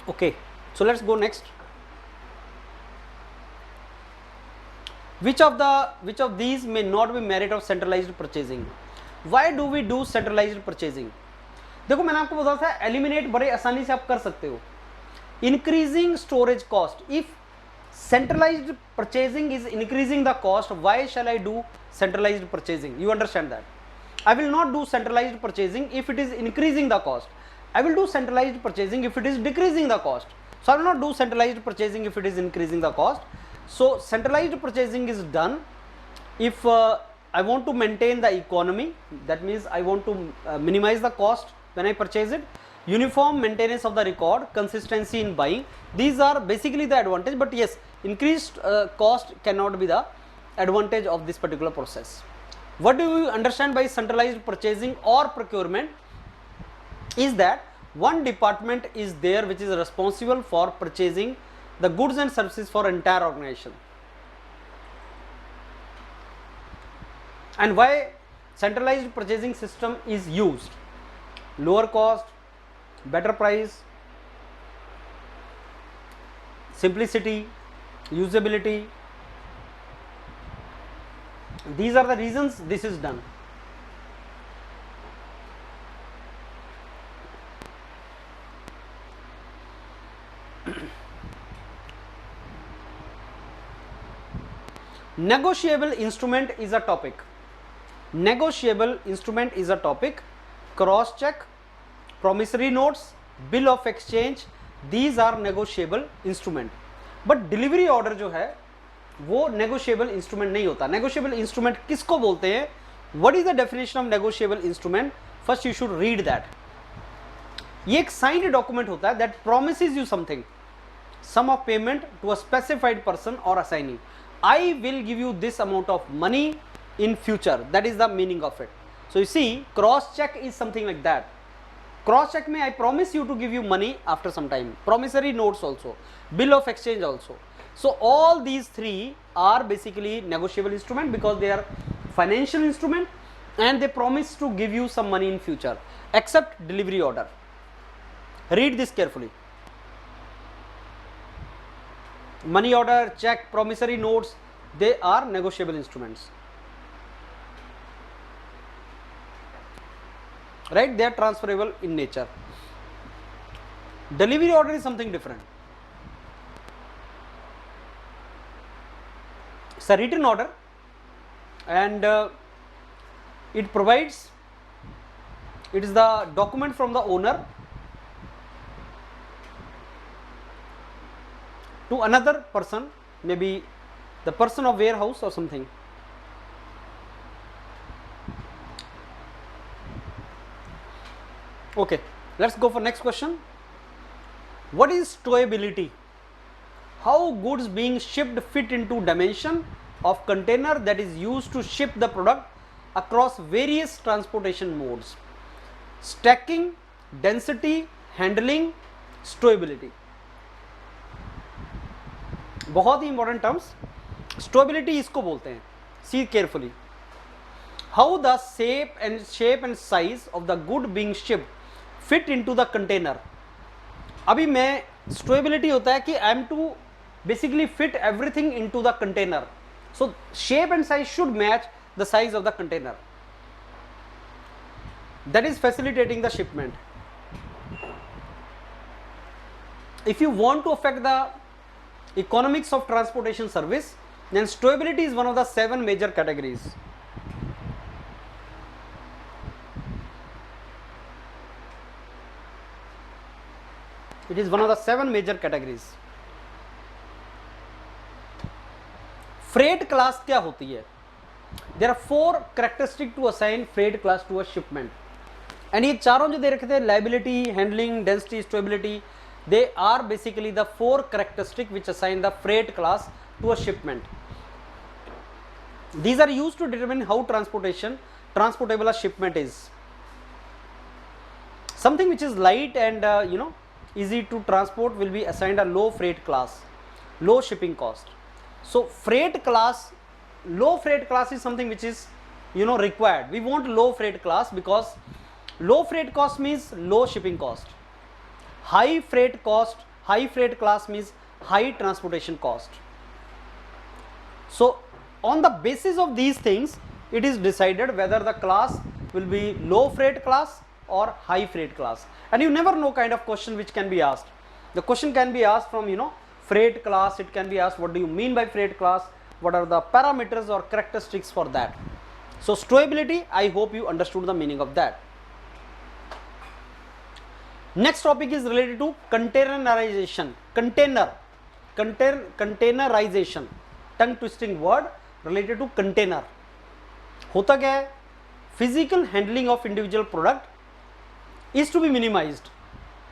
Okay, so let's go next. Which of these may not be merit of centralized purchasing? Why do we do centralized purchasing? देखो मैंने आपको बताया था, eliminate बड़े आसानी से आप कर सकते हो. Increasing storage cost. If centralized purchasing is increasing the cost, why shall I do centralized purchasing? You understand that? I will not do centralized purchasing if it is increasing the cost. I will do centralized purchasing if it is decreasing the cost. So I will not do centralized purchasing if it is increasing the cost. So centralized purchasing is done if I want to maintain the economy, that means I want to minimize the cost when I purchase it. Uniform maintenance of the record, consistency in buying, these are basically the advantage, but yes, increased cost cannot be the advantage of this particular process. What do you understand by centralized purchasing or procurement? Is that one department is there which is responsible for purchasing the goods and services for entire organization. And why centralized purchasing system is used? Lower cost, better price, simplicity, usability. These are the reasons this is done. Negotiable instrument is a topic. Negotiable instrument is a topic. Cross check, promissory notes, bill of exchange, these are negotiable instrument. But delivery order जो है वो negotiable instrument नहीं होता. Negotiable instrument किसको बोलते हैं? What is the definition of negotiable instrument? First you should read that. ये एक signed document होता है that promises you something, sum of payment to a specified person or assignee. I will give you this amount of money in future. That is the meaning of it. So you see, cross check is something like that. Cross check में I promise you to give you money after some time. Promissory notes also, bill of exchange also. So all these three are basically negotiable instrument because they are financial instrument and they promise to give you some money in future, except delivery order. Read this carefully. money order, check, promissory notes, they are negotiable instruments, right? They are transferable in nature. Delivery order is something different. It's a written order, and it provides, it is the document from the owner to another person, maybe the person of warehouse or something. Okay, let's go for next question. What is stowability? How goods being shipped fit into dimension of container that is used to ship the product across various transportation modes. Stacking, density, handling, stowability. बहुत ही important terms. स्टोबिलिटी इसको बोलते हैं. See carefully. How the shape and size of the good being shipped fit into the container. अभी मैं stowability होता है कि I am to basically fit everything into the container. So shape and size should match the size of the container. That is facilitating the shipment. If you want to affect the economics of transportation service, then stowability is one of the 7 major categories. It is one of the 7 major categories. Freight class क्या होती है? There are 4 characteristics to assign freight class to a shipment. And ये चारों जो दे रखे थे, liability, handling, density, stowability, they are basically the 4 characteristics which assign the freight class to a shipment. These are used to determine how transportable a shipment is. Something which is light and easy to transport will be assigned a low freight class, low shipping cost. So freight class, low freight class is something which is required. We want low freight class because low freight cost means low shipping cost. High freight class means high transportation cost. So on the basis of these things, it is decided whether the class will be low freight class or high freight class. And you never know kind of question which can be asked. The question can be asked from freight class. It can be asked what do you mean by freight class, what are the parameters or characteristics for that. So stowability, I hope you understood the meaning of that. Next topic is related to containerization. Containerization, tongue twisting word related to container. होता क्या है? Physical handling of individual product is to be minimized,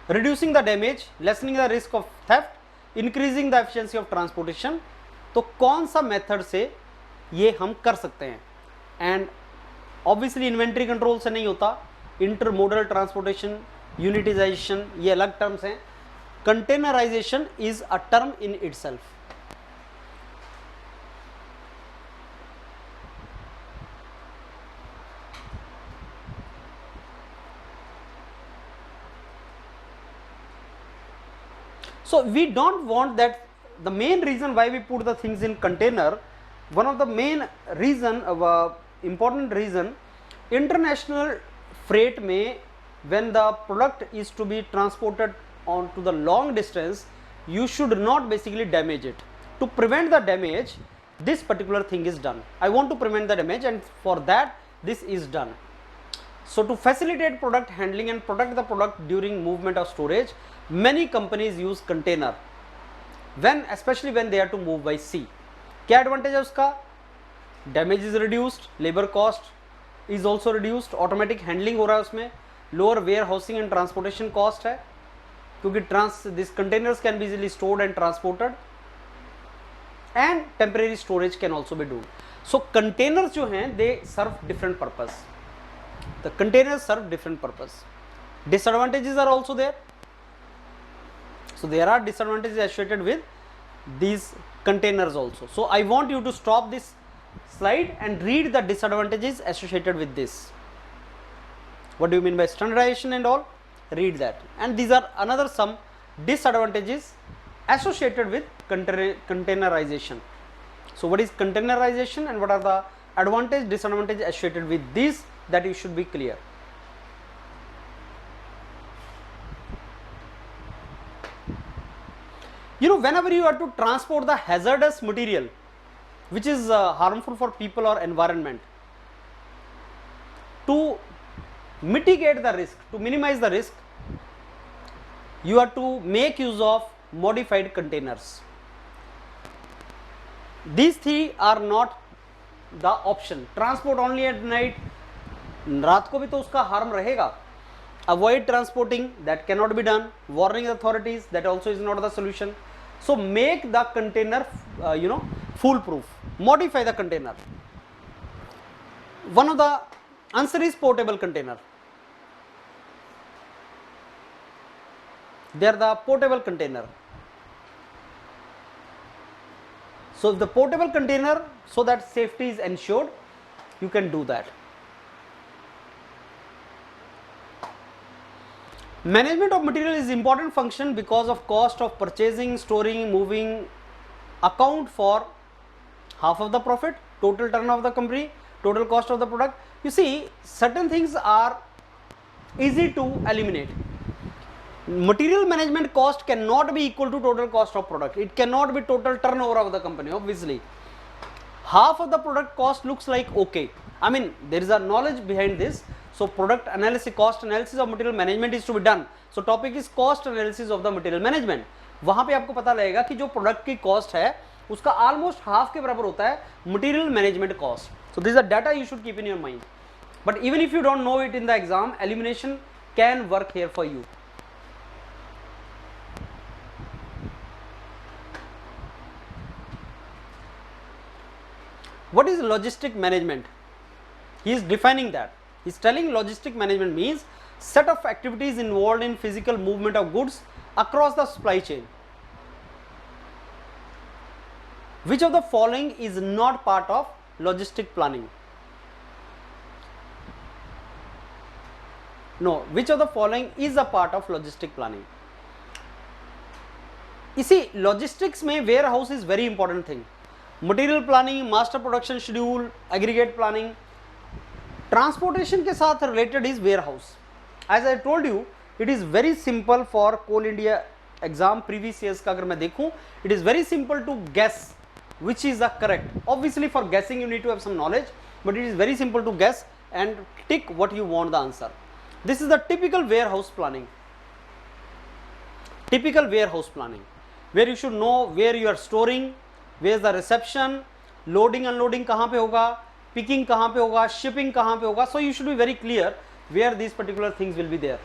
reducing the damage, lessening the risk of theft, increasing the efficiency of transportation. तो कौन सा method से ये हम कर सकते हैं? एंड ऑब्वियसली इन्वेंट्री कंट्रोल से नहीं होता. इंटरमोडल ट्रांसपोर्टेशन, यूनिटाइजेशन, ये अलग टर्म्स हैं. Containerization is a term in itself. So we don't want that. The main reason why we put the things in container, one of the main reason, important reason, international freight में when the product is to be transported on to the long distance, you should not basically damage it. To prevent the damage, this particular thing is done. I want to prevent the damage, and for that this is done. So to facilitate product handling and protect the product during movement or storage, many companies use container, especially when they are to move by sea. क्या advantage है उसका? Damage is reduced, labour cost is also reduced, automatic handling हो रहा है उसमें, lower warehousing and transportation cost है क्योंकि this containers can be easily stored and transported, and temporary storage can also be done. So containers जो हैं they serve different purpose. The containers serve different purpose. Disadvantages are also there. So there are disadvantages associated with these containers also. So I want you to stop this slide and read the disadvantages associated with this. What do you mean by standardization and all? Read that. And these are another some disadvantages associated with containerization. So what is containerization and what are the advantage, disadvantage associated with this, that you should be clear. You know, whenever you are to transport the hazardous material which is harmful for people or environment, to mitigate the risk, to minimize the risk, you have to make use of modified containers. These three are not the option. Transport only at night, रात को भी तो उसका harm रहेगा. Avoid transporting, that cannot be done. Warning authorities, that also is not the solution. So make the container foolproof. Modify the container. One of the answer is portable container. They are the portable container. So the portable container, so that safety is ensured, you can do that. Management of material is important function because of cost of purchasing, storing, moving, account for half of the profit, total turnover of the company, total cost of the product. You see, certain things are easy to eliminate. Material management cost cannot be equal to total cost of product. It cannot be total turnover of the company, obviously. Half of the product cost looks like okay. I mean, there is a knowledge behind this. So product analysis, cost analysis of material management is to be done. So topic is cost analysis of the material management. वहाँ पे आपको पता लगेगा कि जो product की cost है उसका ऑलमोस्ट हाफ के बराबर होता है material management cost. So this is the data you should keep in your mind. But even if you don't know it in the exam, elimination can work here for you. What is logistic management? He is defining that. He is telling logistic management means set of activities involved in physical movement of goods across the supply chain. Which of the following is not part of logistic planning? No, which of the following is a part of logistic planning? You see, logistics में warehouse is very important thing. Material planning, master production schedule, aggregate planning. Transportation के साथ related is warehouse. As I told you, it is very simple for Coal India exam previous years का अगर मैं देखूं, it is very simple to guess which is the correct. Obviously for guessing you need to have some knowledge, but it is very simple to guess and tick what you want the answer. This is the typical warehouse planning. Typical warehouse planning, where you should know where you are storing, where is the reception, loading unloading कहाँ पे होगा, picking कहाँ पे होगा, shipping कहाँ पे होगा. So you should be very clear where these particular things will be there.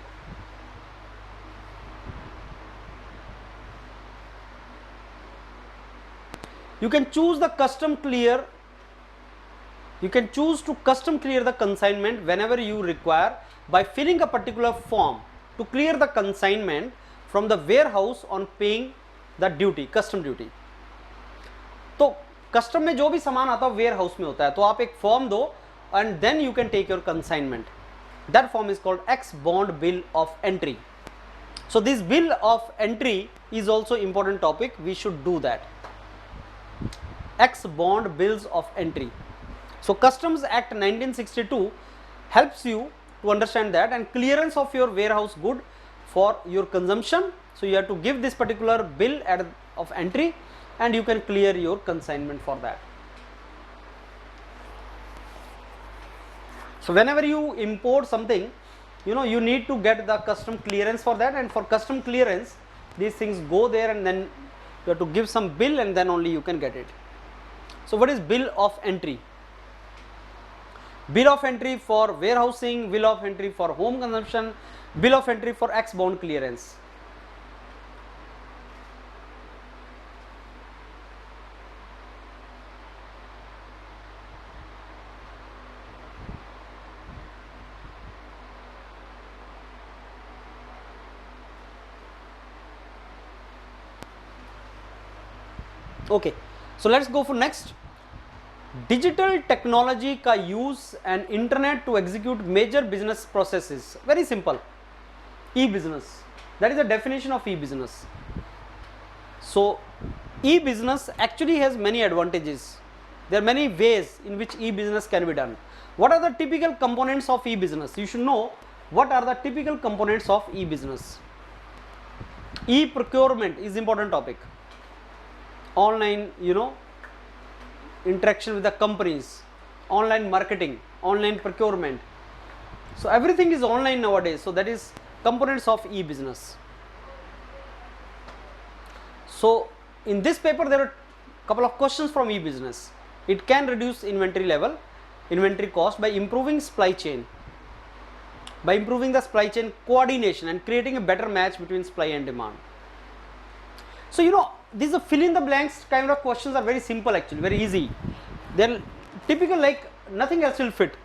You can choose the custom clear. You can choose to custom clear the consignment whenever you require by filling a particular form to clear the consignment from the warehouse on paying the duty, custom duty. तो custom में जो भी सामान आता है ware house में होता है, तो आप एक फॉर्म दो and then you can take your consignment. That form is called ex bond bill of entry. So this bill of entry is also important topic. We should do that. Ex bond bills of entry. So customs act 1962 helps you to understand that, and clearance of your warehouse good for your consumption. So you have to give this particular bill of entry and you can clear your consignment for that. So whenever you import something, you need to get the custom clearance for that, and for custom clearance these things go there and then you have to give some bill and then only you can get it. So what is bill of entry? Bill of entry for warehousing, bill of entry for home consumption, bill of entry for X bound clearance. Okay, so let's go for next. Digital technology का use and internet to execute major business processes. Very simple. E-business. That is the definition of e-business. So e-business actually has many advantages. There are many ways in which e-business can be done. What are the typical components of e-business? You should know what are the typical components of e-business. E-procurement is important topic. Online, interaction with the companies, online marketing, online procurement. So everything is online nowadays. So that is components of e-business. So in this paper there are couple of questions from e-business. It can reduce inventory cost by improving supply chain, by improving the supply chain coordination and creating a better match between supply and demand. So these are fill in the blanks kind of questions are very simple, actually very easy. They're typical, like nothing else will fit.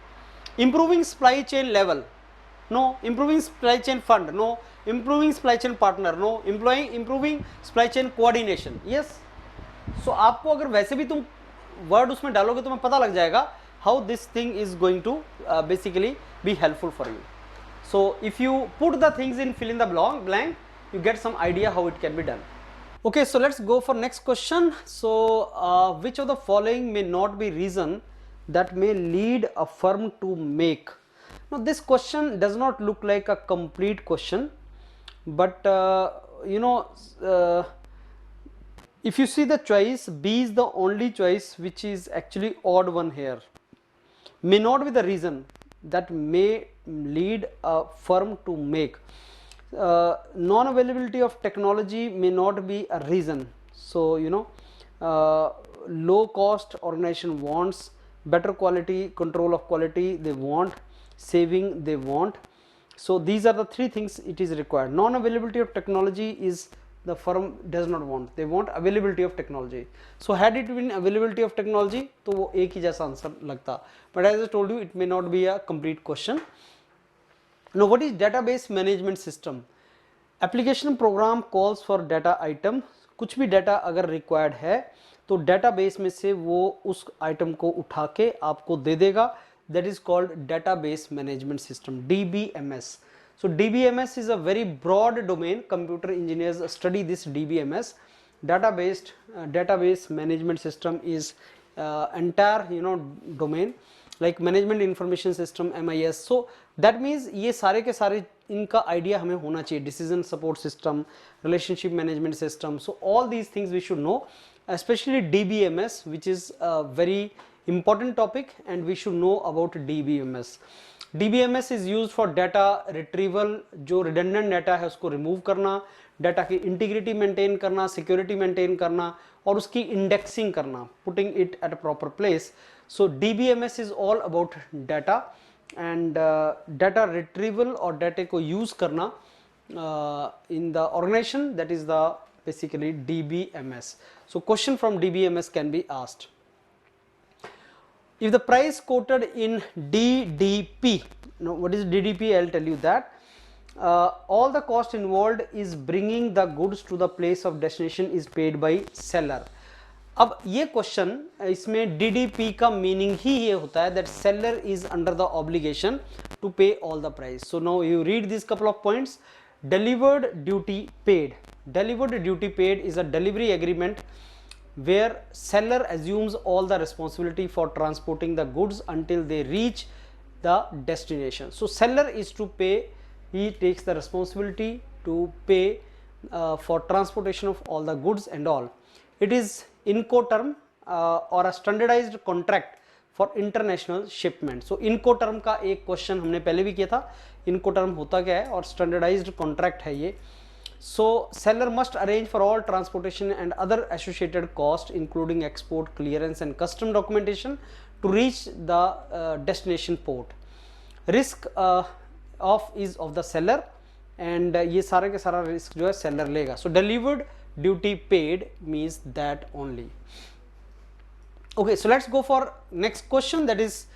Improving supply chain level, no. Improving supply chain fund, no. Improving supply chain partner, no. Improving supply chain coordination, yes. So आपको अगर वैसे भी तुम word उसमें डालोगे तो तुम्हें पता लग जाएगा how this thing is going to basically be helpful for you. So if you put the things in fill in the blank, you get some idea how it can be done. Okay, so let's go for next question. So which of the following may not be reason that may lead a firm to make? Now this question does not look like a complete question, but if you see the choice, B is the only choice which is actually odd one here. May not be the reason that may lead a firm to make. Non-availability of technology may not be a reason. So low cost organization wants, better quality, control of quality they want, saving they want. So these are the three things it is required. Non-availability of technology is the firm does not want, they want availability of technology. So had it been availability of technology तो वो एक ही जैसा answer लगता, but as I told you it may not be a complete question. Now what is database management system? Application program calls for data item. कुछ भी data अगर required है तो database में से वो उस item को उठा के आपको दे देगा. That is called database management system, DBMS. So DBMS is a very broad domain. Computer engineers study this DBMS. Database management system is entire domain, like management information system, MIS. So that means ये सारे के सारे इनका idea हमें होना चाहिए. Decision support system, relationship management system. So all these things we should know, especially DBMS, which is a very important topic, and we should know about DBMS. DBMS is used for data retrieval, जो redundant data है उसको remove करना, data की integrity maintain करना, security maintain करना और उसकी indexing करना, putting it at a proper place. So DBMS is all about data and data retrieval or data को use करना in the organization, that is the basically DBMS. So question from DBMS can be asked. If the price quoted in DDP, now what is DDP? I'll tell you that. All the cost involved is bringing the goods to the place of destination is paid by seller. अब ये question इसमें DDP का meaning ही ये होता है that seller is under the obligation to pay all the price. So now you read these couple of points. Delivered duty paid. Delivered duty paid is a delivery agreement where seller assumes all the responsibility for transporting the goods until they reach the destination. So seller is to pay, he takes the responsibility to pay for transportation of all the goods and all. It is Incoterm or a standardized contract for international shipment. So Incoterm का एक question हमने पहले भी किया था. Incoterm होता क्या है और standardized contract है ये. So seller must arrange for all transportation and other associated costs including export, clearance and custom documentation to reach the destination port. Risk is of the seller and ये सारे के सारा risk जो है seller लेगा. So delivered duty paid means that only. Okay, so let's go for next question, that is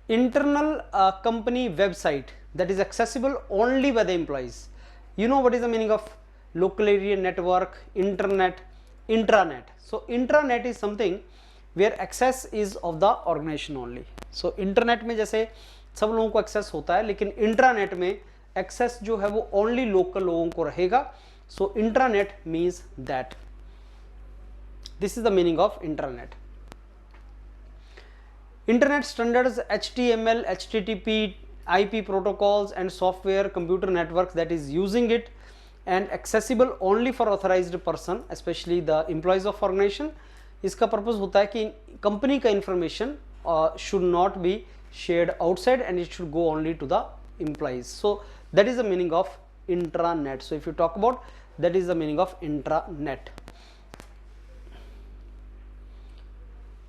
internal company website that is accessible only by the employees. You know what is the meaning of local area network, internet, intranet. So intranet is something where access is of the organization only. So internet में जैसे सब लोगों को access होता है, लेकिन intranet में access जो है वो only local लोगों को रहेगा. So intranet means that. This is the meaning of intranet. Internet standards, HTML, HTTP, IP protocols and software computer networks that is using it and accessible only for authorized person, especially the employees of organization. इसका purpose होता है कि company का information should not be shared outside and it should go only to the employees. So that is the meaning of intranet. So if you talk about, that is the meaning of intranet.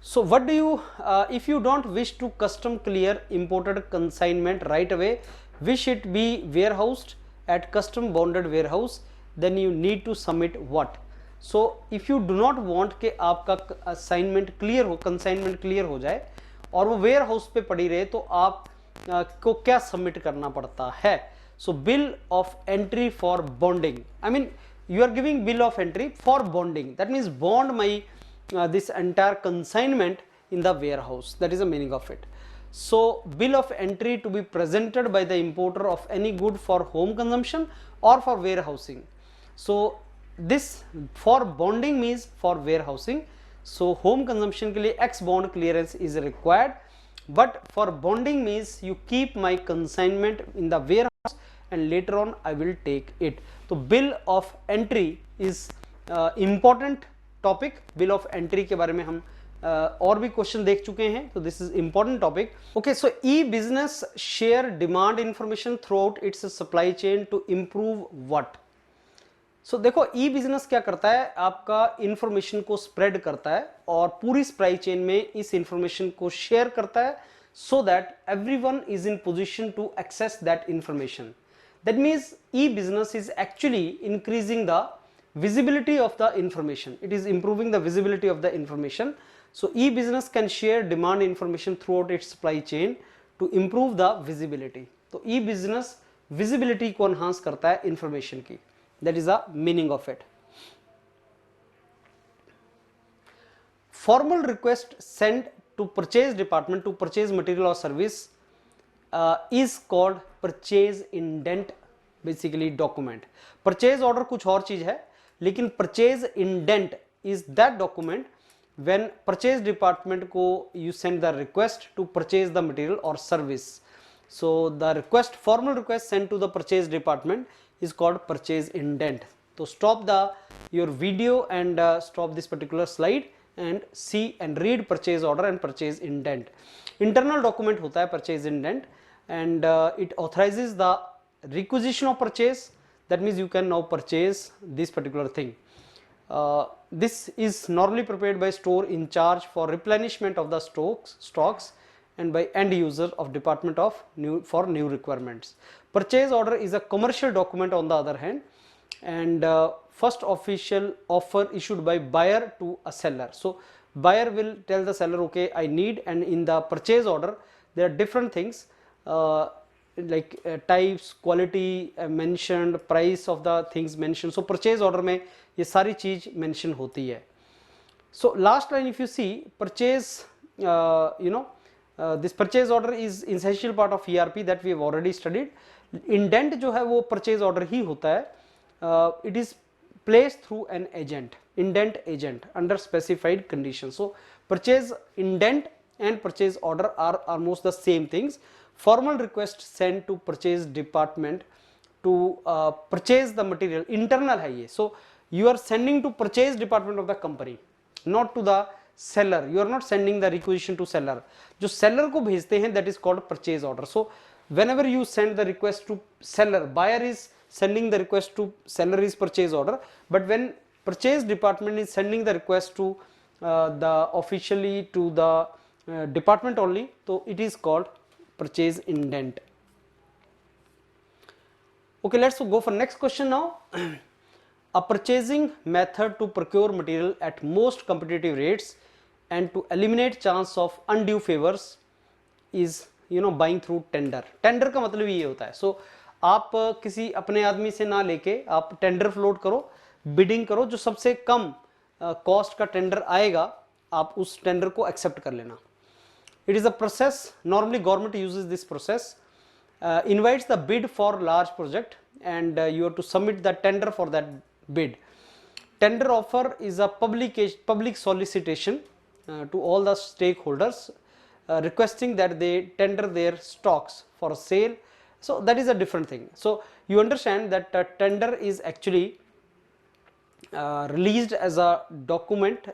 So what do you, if you don't wish to custom clear imported consignment right away, wish it be warehoused at custom bounded warehouse, then you need to submit what? So if you do not want कि आपका assignment clear हो, consignment clear हो जाए और वो ware house पे पड़ी रहे, तो आप को क्या सबमिट करना पड़ता है? So bill of entry for bonding, I mean you are giving bill of entry for bonding, that means bond my this entire consignment in the warehouse, that is the meaning of it. So bill of entry to be presented by the importer of any good for home consumption or for warehousing. So this for bonding means for warehousing, so home consumption के लिए X bond clearance is required, but for bonding means you keep my consignment in the warehouse and later on I will take it. तो bill of entry is important topic. bill of entry के बारे में हम और भी question देख चुके हैं, तो this is important topic. Okay, so e business share demand information throughout its supply chain to improve what. So देखो, ई बिजनेस क्या करता है, आपका इंफॉर्मेशन को स्प्रेड करता है और पूरी सप्लाई चेन में इस इंफॉर्मेशन को शेयर करता है, so that everyone is in position to access that information. That means e-business is actually increasing the visibility of the information. It is improving the visibility of the information. So e-business can share demand information throughout its supply chain to improve the visibility. तो e-business visibility को enhance करता है information की. That is the meaning of it. Formal request sent to purchase department to purchase material or service is called purchase indent, basically document. Purchase order कुछ और चीज है, लेकिन purchase indent is that document when purchase department को you send the request to purchase the material or service. So the request, formal request sent to the purchase department is called purchase indent. So stop your video and stop this particular slide and see and read purchase order and purchase indent. Internal document होता है purchase indent, and it authorizes the requisition of purchase. That means you can now purchase this particular thing. This is normally prepared by store in charge for replenishment of the stocks and by end user of department of for new requirements. Purchase order is a commercial document on the other hand, and first official offer issued by buyer to a seller. So buyer will tell the seller, okay, I need, and in the purchase order there are different things like types, quality mentioned, price of the things mentioned. So purchase order में ये सारी चीज mention होती है. So last line, if you see purchase, this purchase order is essential part of ERP that we have already studied. Indent जो है वो purchase order ही होता है. It is placed through an agent, indent agent under specified conditions. So purchase indent and purchase order are almost the same things. Formal request sent to purchase department to purchase the material, internal है ये. So you are sending to purchase department of the company, not to the seller. You are not sending the requisition to seller. जो seller को भेजते हैं, that is called purchase order. So whenever you send the request to seller, buyer is sending the request to seller is purchase order, but when purchase department is sending the request to the officially to the department only, so it is called purchase indent. Okay, let's go for next question now. A purchasing method to procure material at most competitive rates and to eliminate chance of undue favors is buying through tender. Tender का मतलब ये होता है. So आप किसी अपने आदमी से ना लेके आप टेंडर फ्लोट करो, बिडिंग करो, जो सबसे कम कॉस्ट का टेंडर आएगा आप उस टेंडर को एक्सेप्ट कर लेना. It is a process, normally government uses this process, invites the bid for large project and you have to submit the tender for that bid. Tender offer is a public solicitation to all the stakeholders requesting that they tender their stocks for sale. So that is a different thing. So you understand that tender is actually released as a document,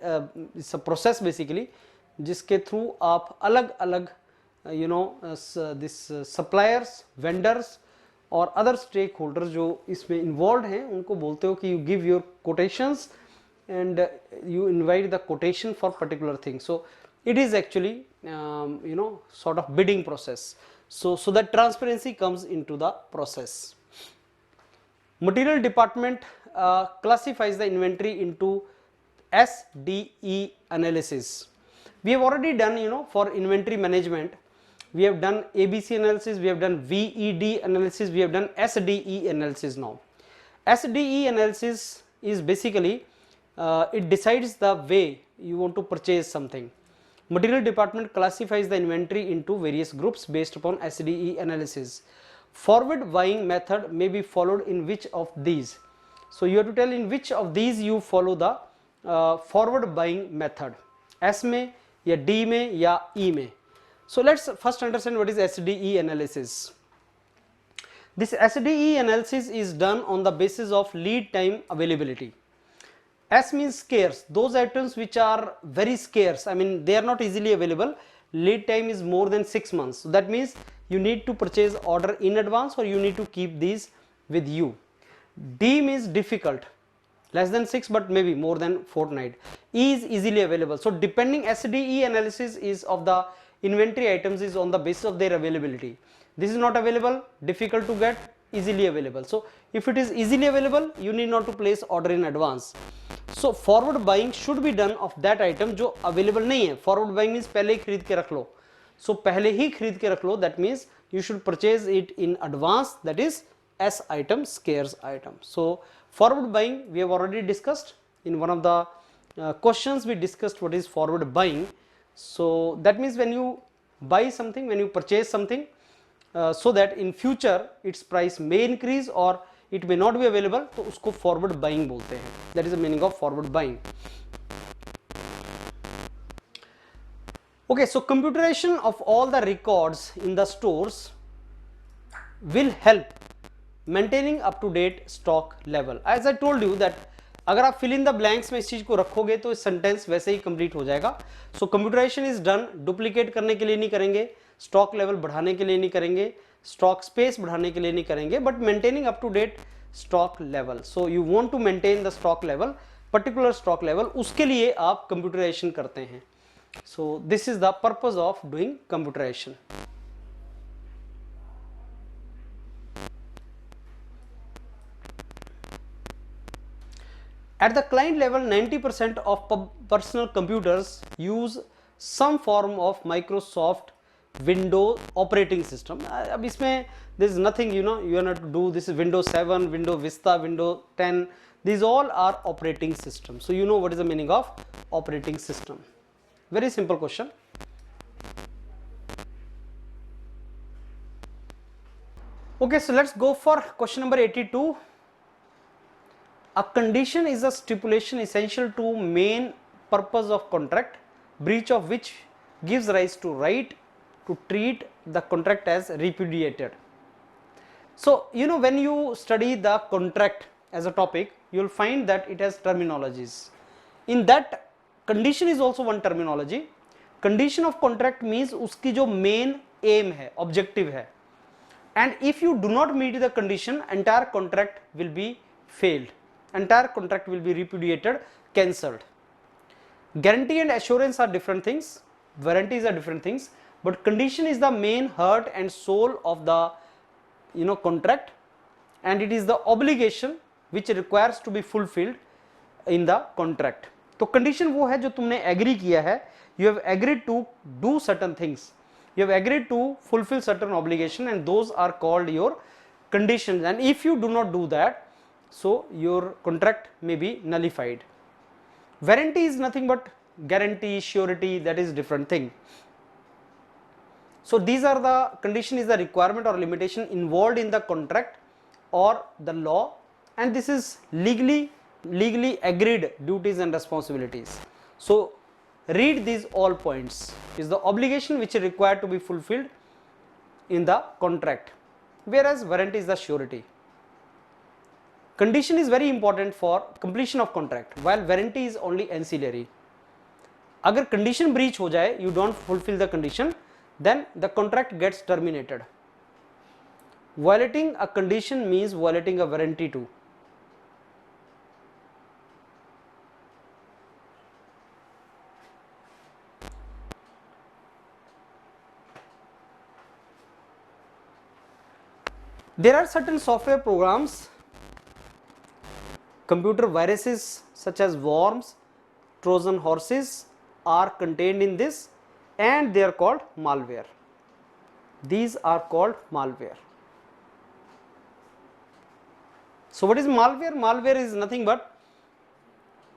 it's a process basically जिसके through आप अलग अलग suppliers, vendors और other stakeholders जो इसमें involved हैं उनको बोलते हो कि you give your quotations and you invite the quotation for particular thing. So it is actually sort of bidding process. So that transparency comes into the process. Material department classifies the inventory into SDE analysis. We have already done, for inventory management, we have done ABC analysis, we have done VED analysis, we have done SDE analysis now. SDE analysis is basically, it decides the way you want to purchase something. Material department classifies the inventory into various groups based upon SDE analysis. Forward buying method may be followed in which of these? So you have to tell in which of these you follow the forward buying method. S में या D में या E में. So let's first understand what is SDE analysis. This SDE analysis is done on the basis of lead time availability. S means scarce, those items which are very scarce, I mean they are not easily available, lead time is more than 6 months. So that means you need to purchase order in advance or you need to keep these with you. D means difficult, less than 6 but maybe more than fortnight. E is easily available. So depending SDE analysis is of the inventory items is on the basis of their availability. This is not available, difficult to get, easily available. So if it is easily available, you need not to place order in advance. So forward buying should be done of that item जो available नहीं है. Forward buying means पहले ही खरीद के रख लो. So पहले ही खरीद के रख लो, that means you should purchase it in advance, that is S item, scarce item. So forward buying we have already discussed in one of the questions. We discussed what is forward buying. So that means when you buy something, when you purchase something, so that in future its price may increase or it may not be available, तो उसको forward buying बोलते हैं. That is the meaning of forward buying. Okay, so computerization of all the records in the stores will help maintaining up to date stock level. As I told you that अगर आप fill in the blanks में इस चीज को रखोगे तो sentence वैसे ही complete हो जाएगा. So computerization is done, duplicate करने के लिए नहीं करेंगे, stock level बढ़ाने के लिए नहीं करेंगे, stock space बढ़ाने के लिए नहीं करेंगे, but maintaining up to date stock level. So you want to maintain the stock level, particular stock level, उसके लिए आप computerization करते हैं. So this is the purpose of doing computerization. At the client level, 90% of personal computers use some form of Microsoft Windows operating system. अब इसमें there is nothing you are not to do. This is Windows 7, Windows Vista, Windows 10. These all are operating systems. So you know what is the meaning of operating system. Very simple question. Okay, so let's go for question number 82. A condition is a stipulation essential to main purpose of contract, breach of which gives rise to right to treat the contract as repudiated. So when you study the contract as a topic, you will find that it has terminologies. In that, condition is also one terminology. Condition of contract means उसकी जो main aim है, objective है, and if you do not meet the condition, entire contract will be failed. Entire contract will be repudiated, cancelled. Guarantee and assurance are different things, warranties are different things, but condition is the main heart and soul of the contract, and it is the obligation which requires to be fulfilled in the contract. तो condition वो है जो तुमने agree किया है, you have agreed to do certain things, you have agreed to fulfill certain obligation, and those are called your conditions, and if you do not do that, so your contract may be nullified. Warranty is nothing but guarantee, surety, that is different thing. So these are the condition is the requirement or limitation involved in the contract or the law, and this is legally legally agreed duties and responsibilities. So read these all points. Is the obligation which is required to be fulfilled in the contract, whereas warranty is the surety. Condition is very important for completion of contract, while warranty is only ancillary. अगर condition breach हो जाए, you don't fulfill the condition, then the contract gets terminated. Violating a condition means violating a warranty too. There are certain software programs, computer viruses such as worms, Trojan horses are contained in this, and they are called malware. These are called malware. So what is malware? Malware is nothing but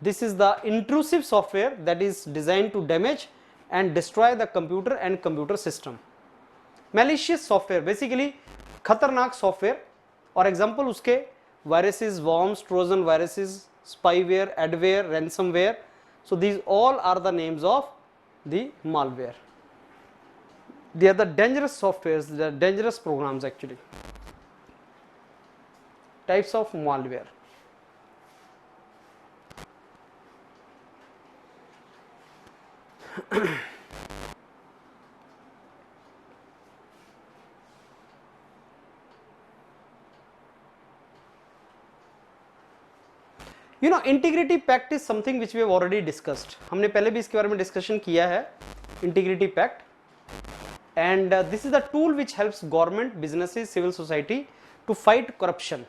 this is the intrusive software that is designed to damage and destroy the computer and computer system. Malicious software, basically खतरनाक software, और example उसके viruses, worms, Trojan viruses, spyware, adware, ransomware. So these all are the names of the malware. They are the dangerous softwares, the dangerous programs actually. Types of malware. You know, integrity pact is something which we have already discussed. हमने पहले भी इसके बारे में discussion किया है, integrity pact, and this is the tool which helps government, businesses, civil society to fight corruption.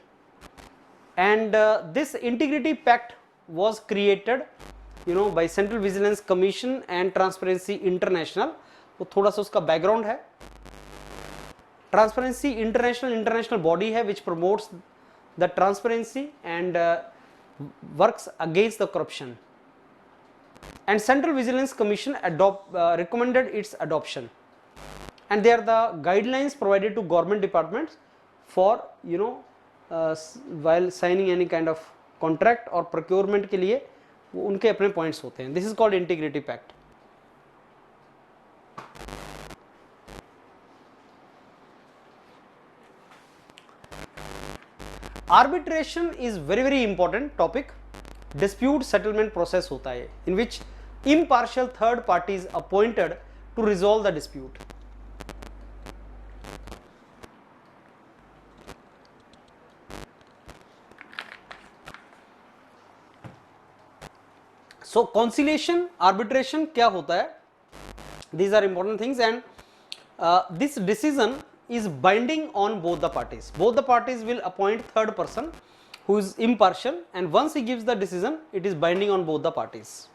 And this integrity pact was created, you know, by Central Vigilance Commission and Transparency International. वो थोड़ा सा उसका background है. Transparency international body है which promotes the transparency and works against the corruption, and Central Vigilance Commission recommended its adoption, and they are the guidelines provided to government departments for, you know, while signing any kind of contract or procurement के लिए वो उनके अपने points होते हैं. This is called integrity pact. Arbitration is very important topic. Dispute settlement process होता है in which impartial third parties appointed to resolve the dispute. So conciliation, arbitration क्या होता है? These are important things, and this decision is binding on both the parties. Both the parties will appoint third person who is impartial, and once he gives the decision, it is binding on both the parties.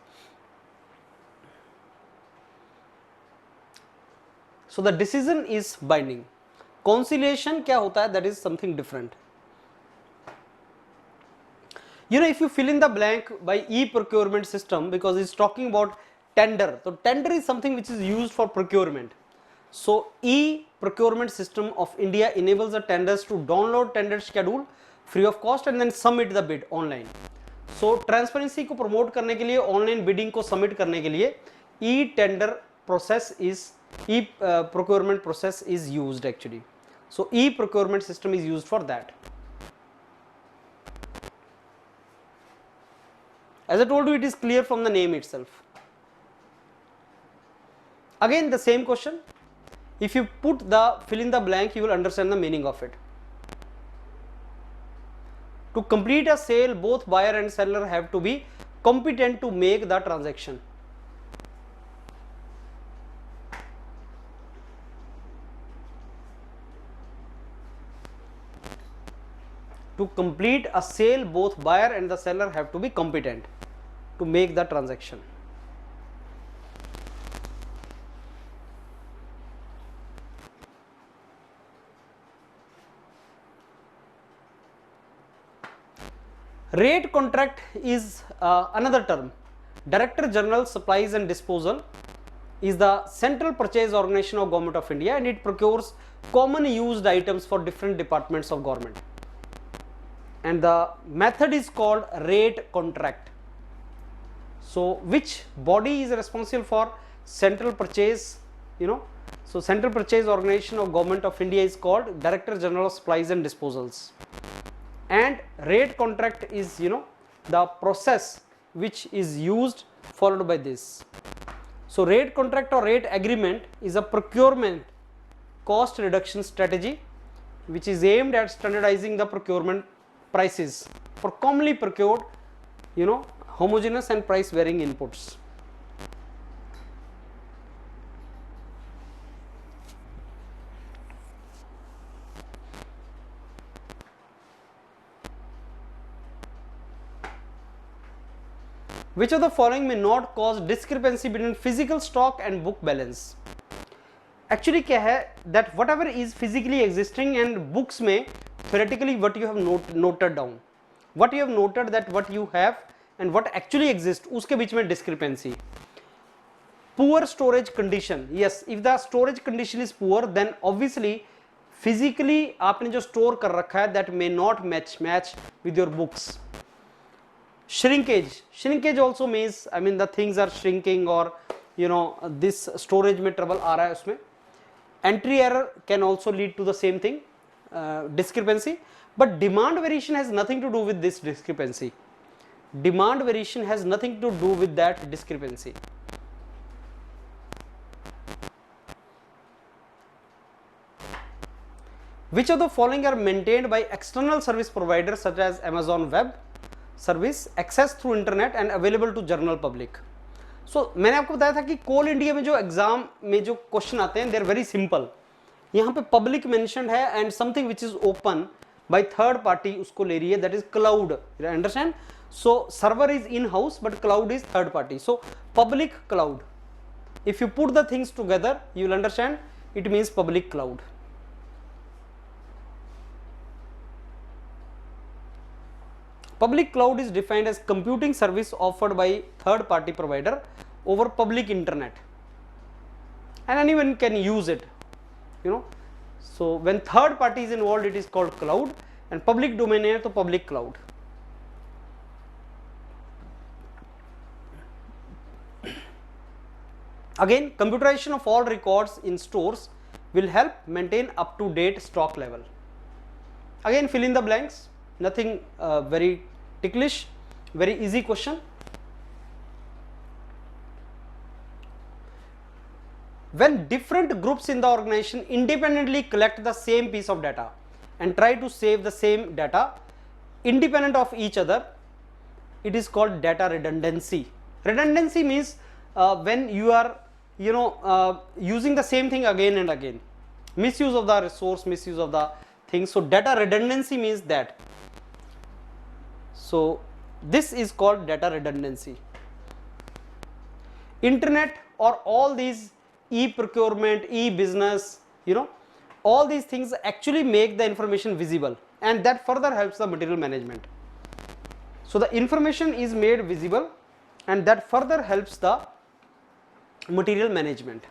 So the decision is binding. Conciliation क्या होता है? That is something different. You know, if you fill in the blank by e-procurement system, because it's talking about tender, so tender is something which is used for procurement. So e-procurement system of India enables the tenders to download tender schedule free of cost and then submit the bid online. So transparency को promote करने के लिए, online bidding को submit करने के लिए e-tender process is e-procurement process is used actually. So e-procurement system is used for that. As I told you, it is clear from the name itself. Again the same question. If you put the fill in the blank, you will understand the meaning of it. To complete a sale, both buyer and seller have to be competent to make the transaction. To complete a sale, both buyer and the seller have to be competent to make the transaction. Rate contract is another term. Director General Supplies and Disposal is the central purchase organization of Government of India, and it procures common used items for different departments of government. and the method is called rate contract. So which body is responsible for central purchase, so central purchase organization of Government of India is called Director General of Supplies and Disposals, and rate contract is the process which is used followed by this. So rate contract or rate agreement is a procurement cost reduction strategy which is aimed at standardizing the procurement prices for commonly procured homogeneous and price varying inputs. Which of the following may not cause discrepancy between physical stock and book balance? Actually क्या है that whatever is physically existing and books में theoretically what you have noted down, what you have noted that what you have and what actually exists उसके बीच में discrepancy. Poor storage condition, yes, if the storage condition is poor then obviously physically आपने जो store कर रखा है that may not match with your books. Shrinkage also means the things are shrinking or this storage में trouble आ रहा है उसमें. Entry error can also lead to the same thing, discrepancy, but demand variation has nothing to do with this discrepancy. Demand variation has nothing to do with that discrepancy. Which of the following are maintained by external service providers such as Amazon Web Service, access through internet and available to general public? So मैंने आपको बताया था कि कोल India में जो exam में जो question आते हैं दे आर वेरी सिंपल. यहाँ पे पब्लिक मेंशन्ड है and something which is open by third party उसको ले रही है, that is cloud. Understand? So server is in house but cloud is third party. So public cloud, if you put the things together you will understand it means public cloud. Public cloud is defined as computing service offered by third party provider over public internet and anyone can use it, so when third party is involved it is called cloud and public domain hai to public cloud. Again, computerization of all records in stores will help maintain up to date stock level. Again, fill in the blanks. Nothing very ticklish, very easy question. When different groups in the organization independently collect the same piece of data and try to save the same data independent of each other, it is called data redundancy. Redundancy means when you are using the same thing again and again, misuse of the resource, misuse of the things. So data redundancy means that. So this is called data redundancy. Internet or all these e-procurement, e-business, all these things actually make the information visible and that further helps the material management. So the information is made visible and that further helps the material management.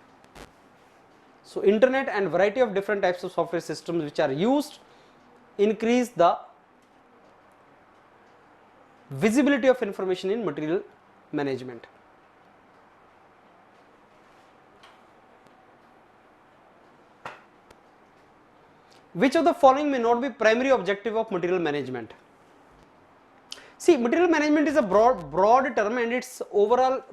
So internet and variety of different types of software systems which are used increase the visibility of information in material management. Which of the following may not be primary objective of material management? See, material management is a broad term and its overall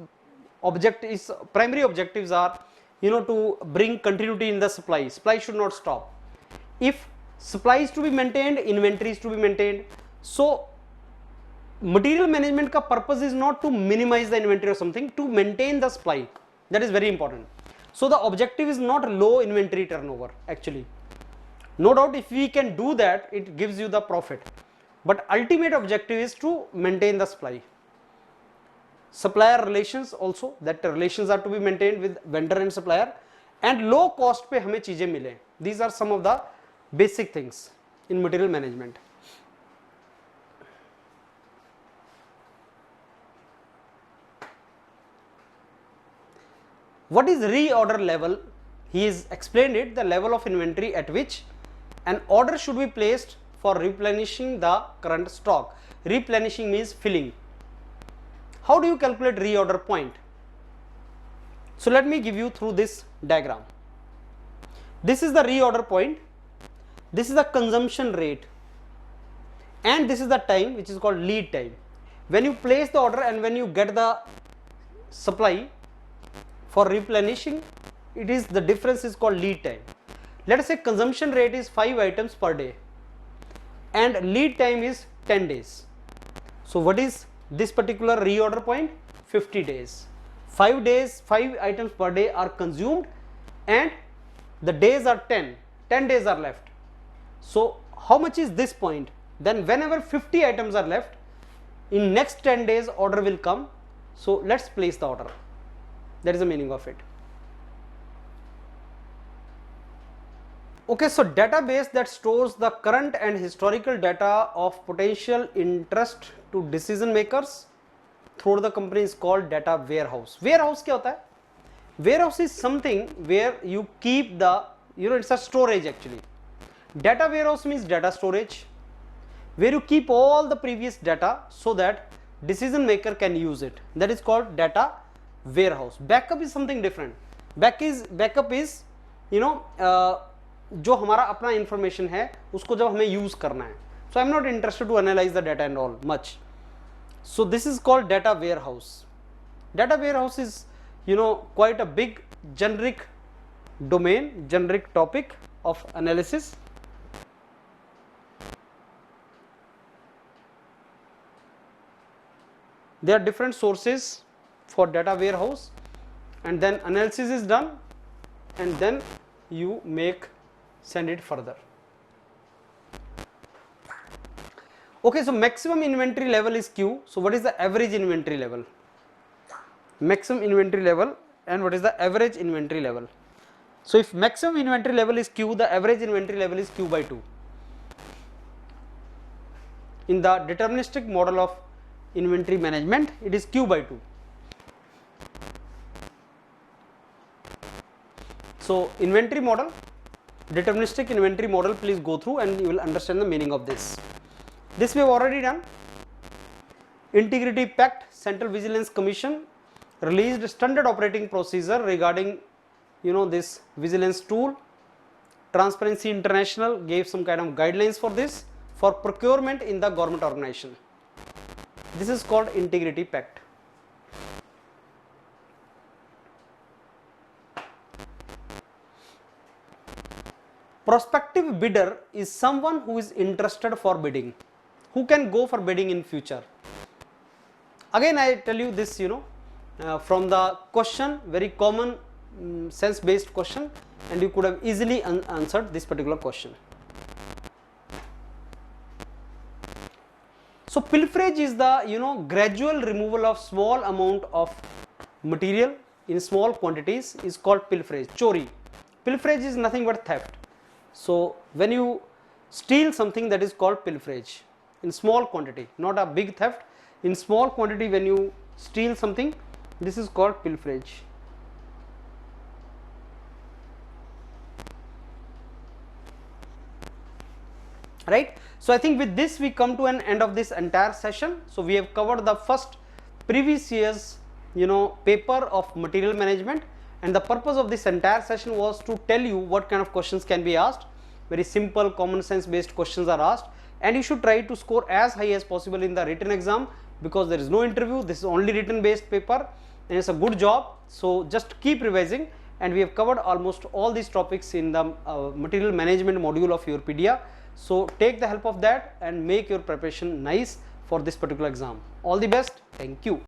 primary objectives are to bring continuity in the supply. Supply should not stop. If supply is to be maintained, inventory is to be maintained. So material management ka purpose is not to minimize the inventory or something, to maintain the supply. That is very important. So the objective is not low inventory turnover actually. No doubt if we can do that, it gives you the profit. But ultimate objective is to maintain the supply. Supplier relations also, that relations are to be maintained with vendor and supplier, and low cost पे हमें चीजें मिले. These are some of the basic things in material management. What is reorder level? He has explained it, the level of inventory at which an order should be placed for replenishing the current stock. Replenishing means filling. How do you calculate reorder point? So let me give you through this diagram. This is the reorder point, this is the consumption rate, and this is the time which is called lead time. When you place the order and when you get the supply for replenishing, it is the difference is called lead time. Let us say consumption rate is 5 items per day and lead time is 10 days. So what is this particular reorder point? 50 days. 5 days, 5 items per day are consumed and the days are 10 days are left. So how much is this point? Then whenever 50 items are left, in next 10 days order will come. So let's place the order. That is the meaning of it. Okay, so database that stores the current and historical data of potential interest to decision makers through the company is called data warehouse. Warehouse क्या होता है? Warehouse is something where you keep the, it's a storage actually. Data warehouse means data storage, where you keep all the previous data so that decision maker can use it. That is called data warehouse. Backup is something different. Backup is जो हमारा अपना information है उसको जब हमें use करना है. So I am not interested to analyze the data and all much. So this is called data warehouse. Data warehouse is quite a big generic domain, generic topic of analysis. There are different sources for data warehouse, and then analysis is done and then you send it further. Okay, so maximum inventory level is Q. So what is the average inventory level? Maximum inventory level, and what is the average inventory level? So if maximum inventory level is Q, the average inventory level is Q by 2. In the deterministic model of inventory management, it is Q by 2. So inventory model, deterministic inventory model, please go through and you will understand the meaning of this. This we have already done. Integrity Pact, Central Vigilance Commission released standard operating procedure regarding this vigilance tool. Transparency International gave some kind of guidelines for this, for procurement in the government organization. This is called Integrity Pact. Prospective bidder is someone who is interested for bidding, who can go for bidding in future. Again I tell you this from the question, very common sense based question, and you could have easily answered this particular question. So pilferage is the gradual removal of small amount of material in small quantities is called pilferage. Chori. Pilferage is nothing but theft. So when you steal something, that is called pilferage in small quantity, not a big theft. In small quantity when you steal something, this is called pilferage. Right. So I think with this we come to an end of this entire session. So we have covered the first previous year's paper of material management, and the purpose of this entire session was to tell you what kind of questions can be asked. Very simple common sense based questions are asked, and you should try to score as high as possible in the written exam, because there is no interview. This is only written based paper and it's a good job. So just keep revising, and we have covered almost all these topics in the material management module of YourPedia. So take the help of that and make your preparation nice for this particular exam. All the best. Thank you.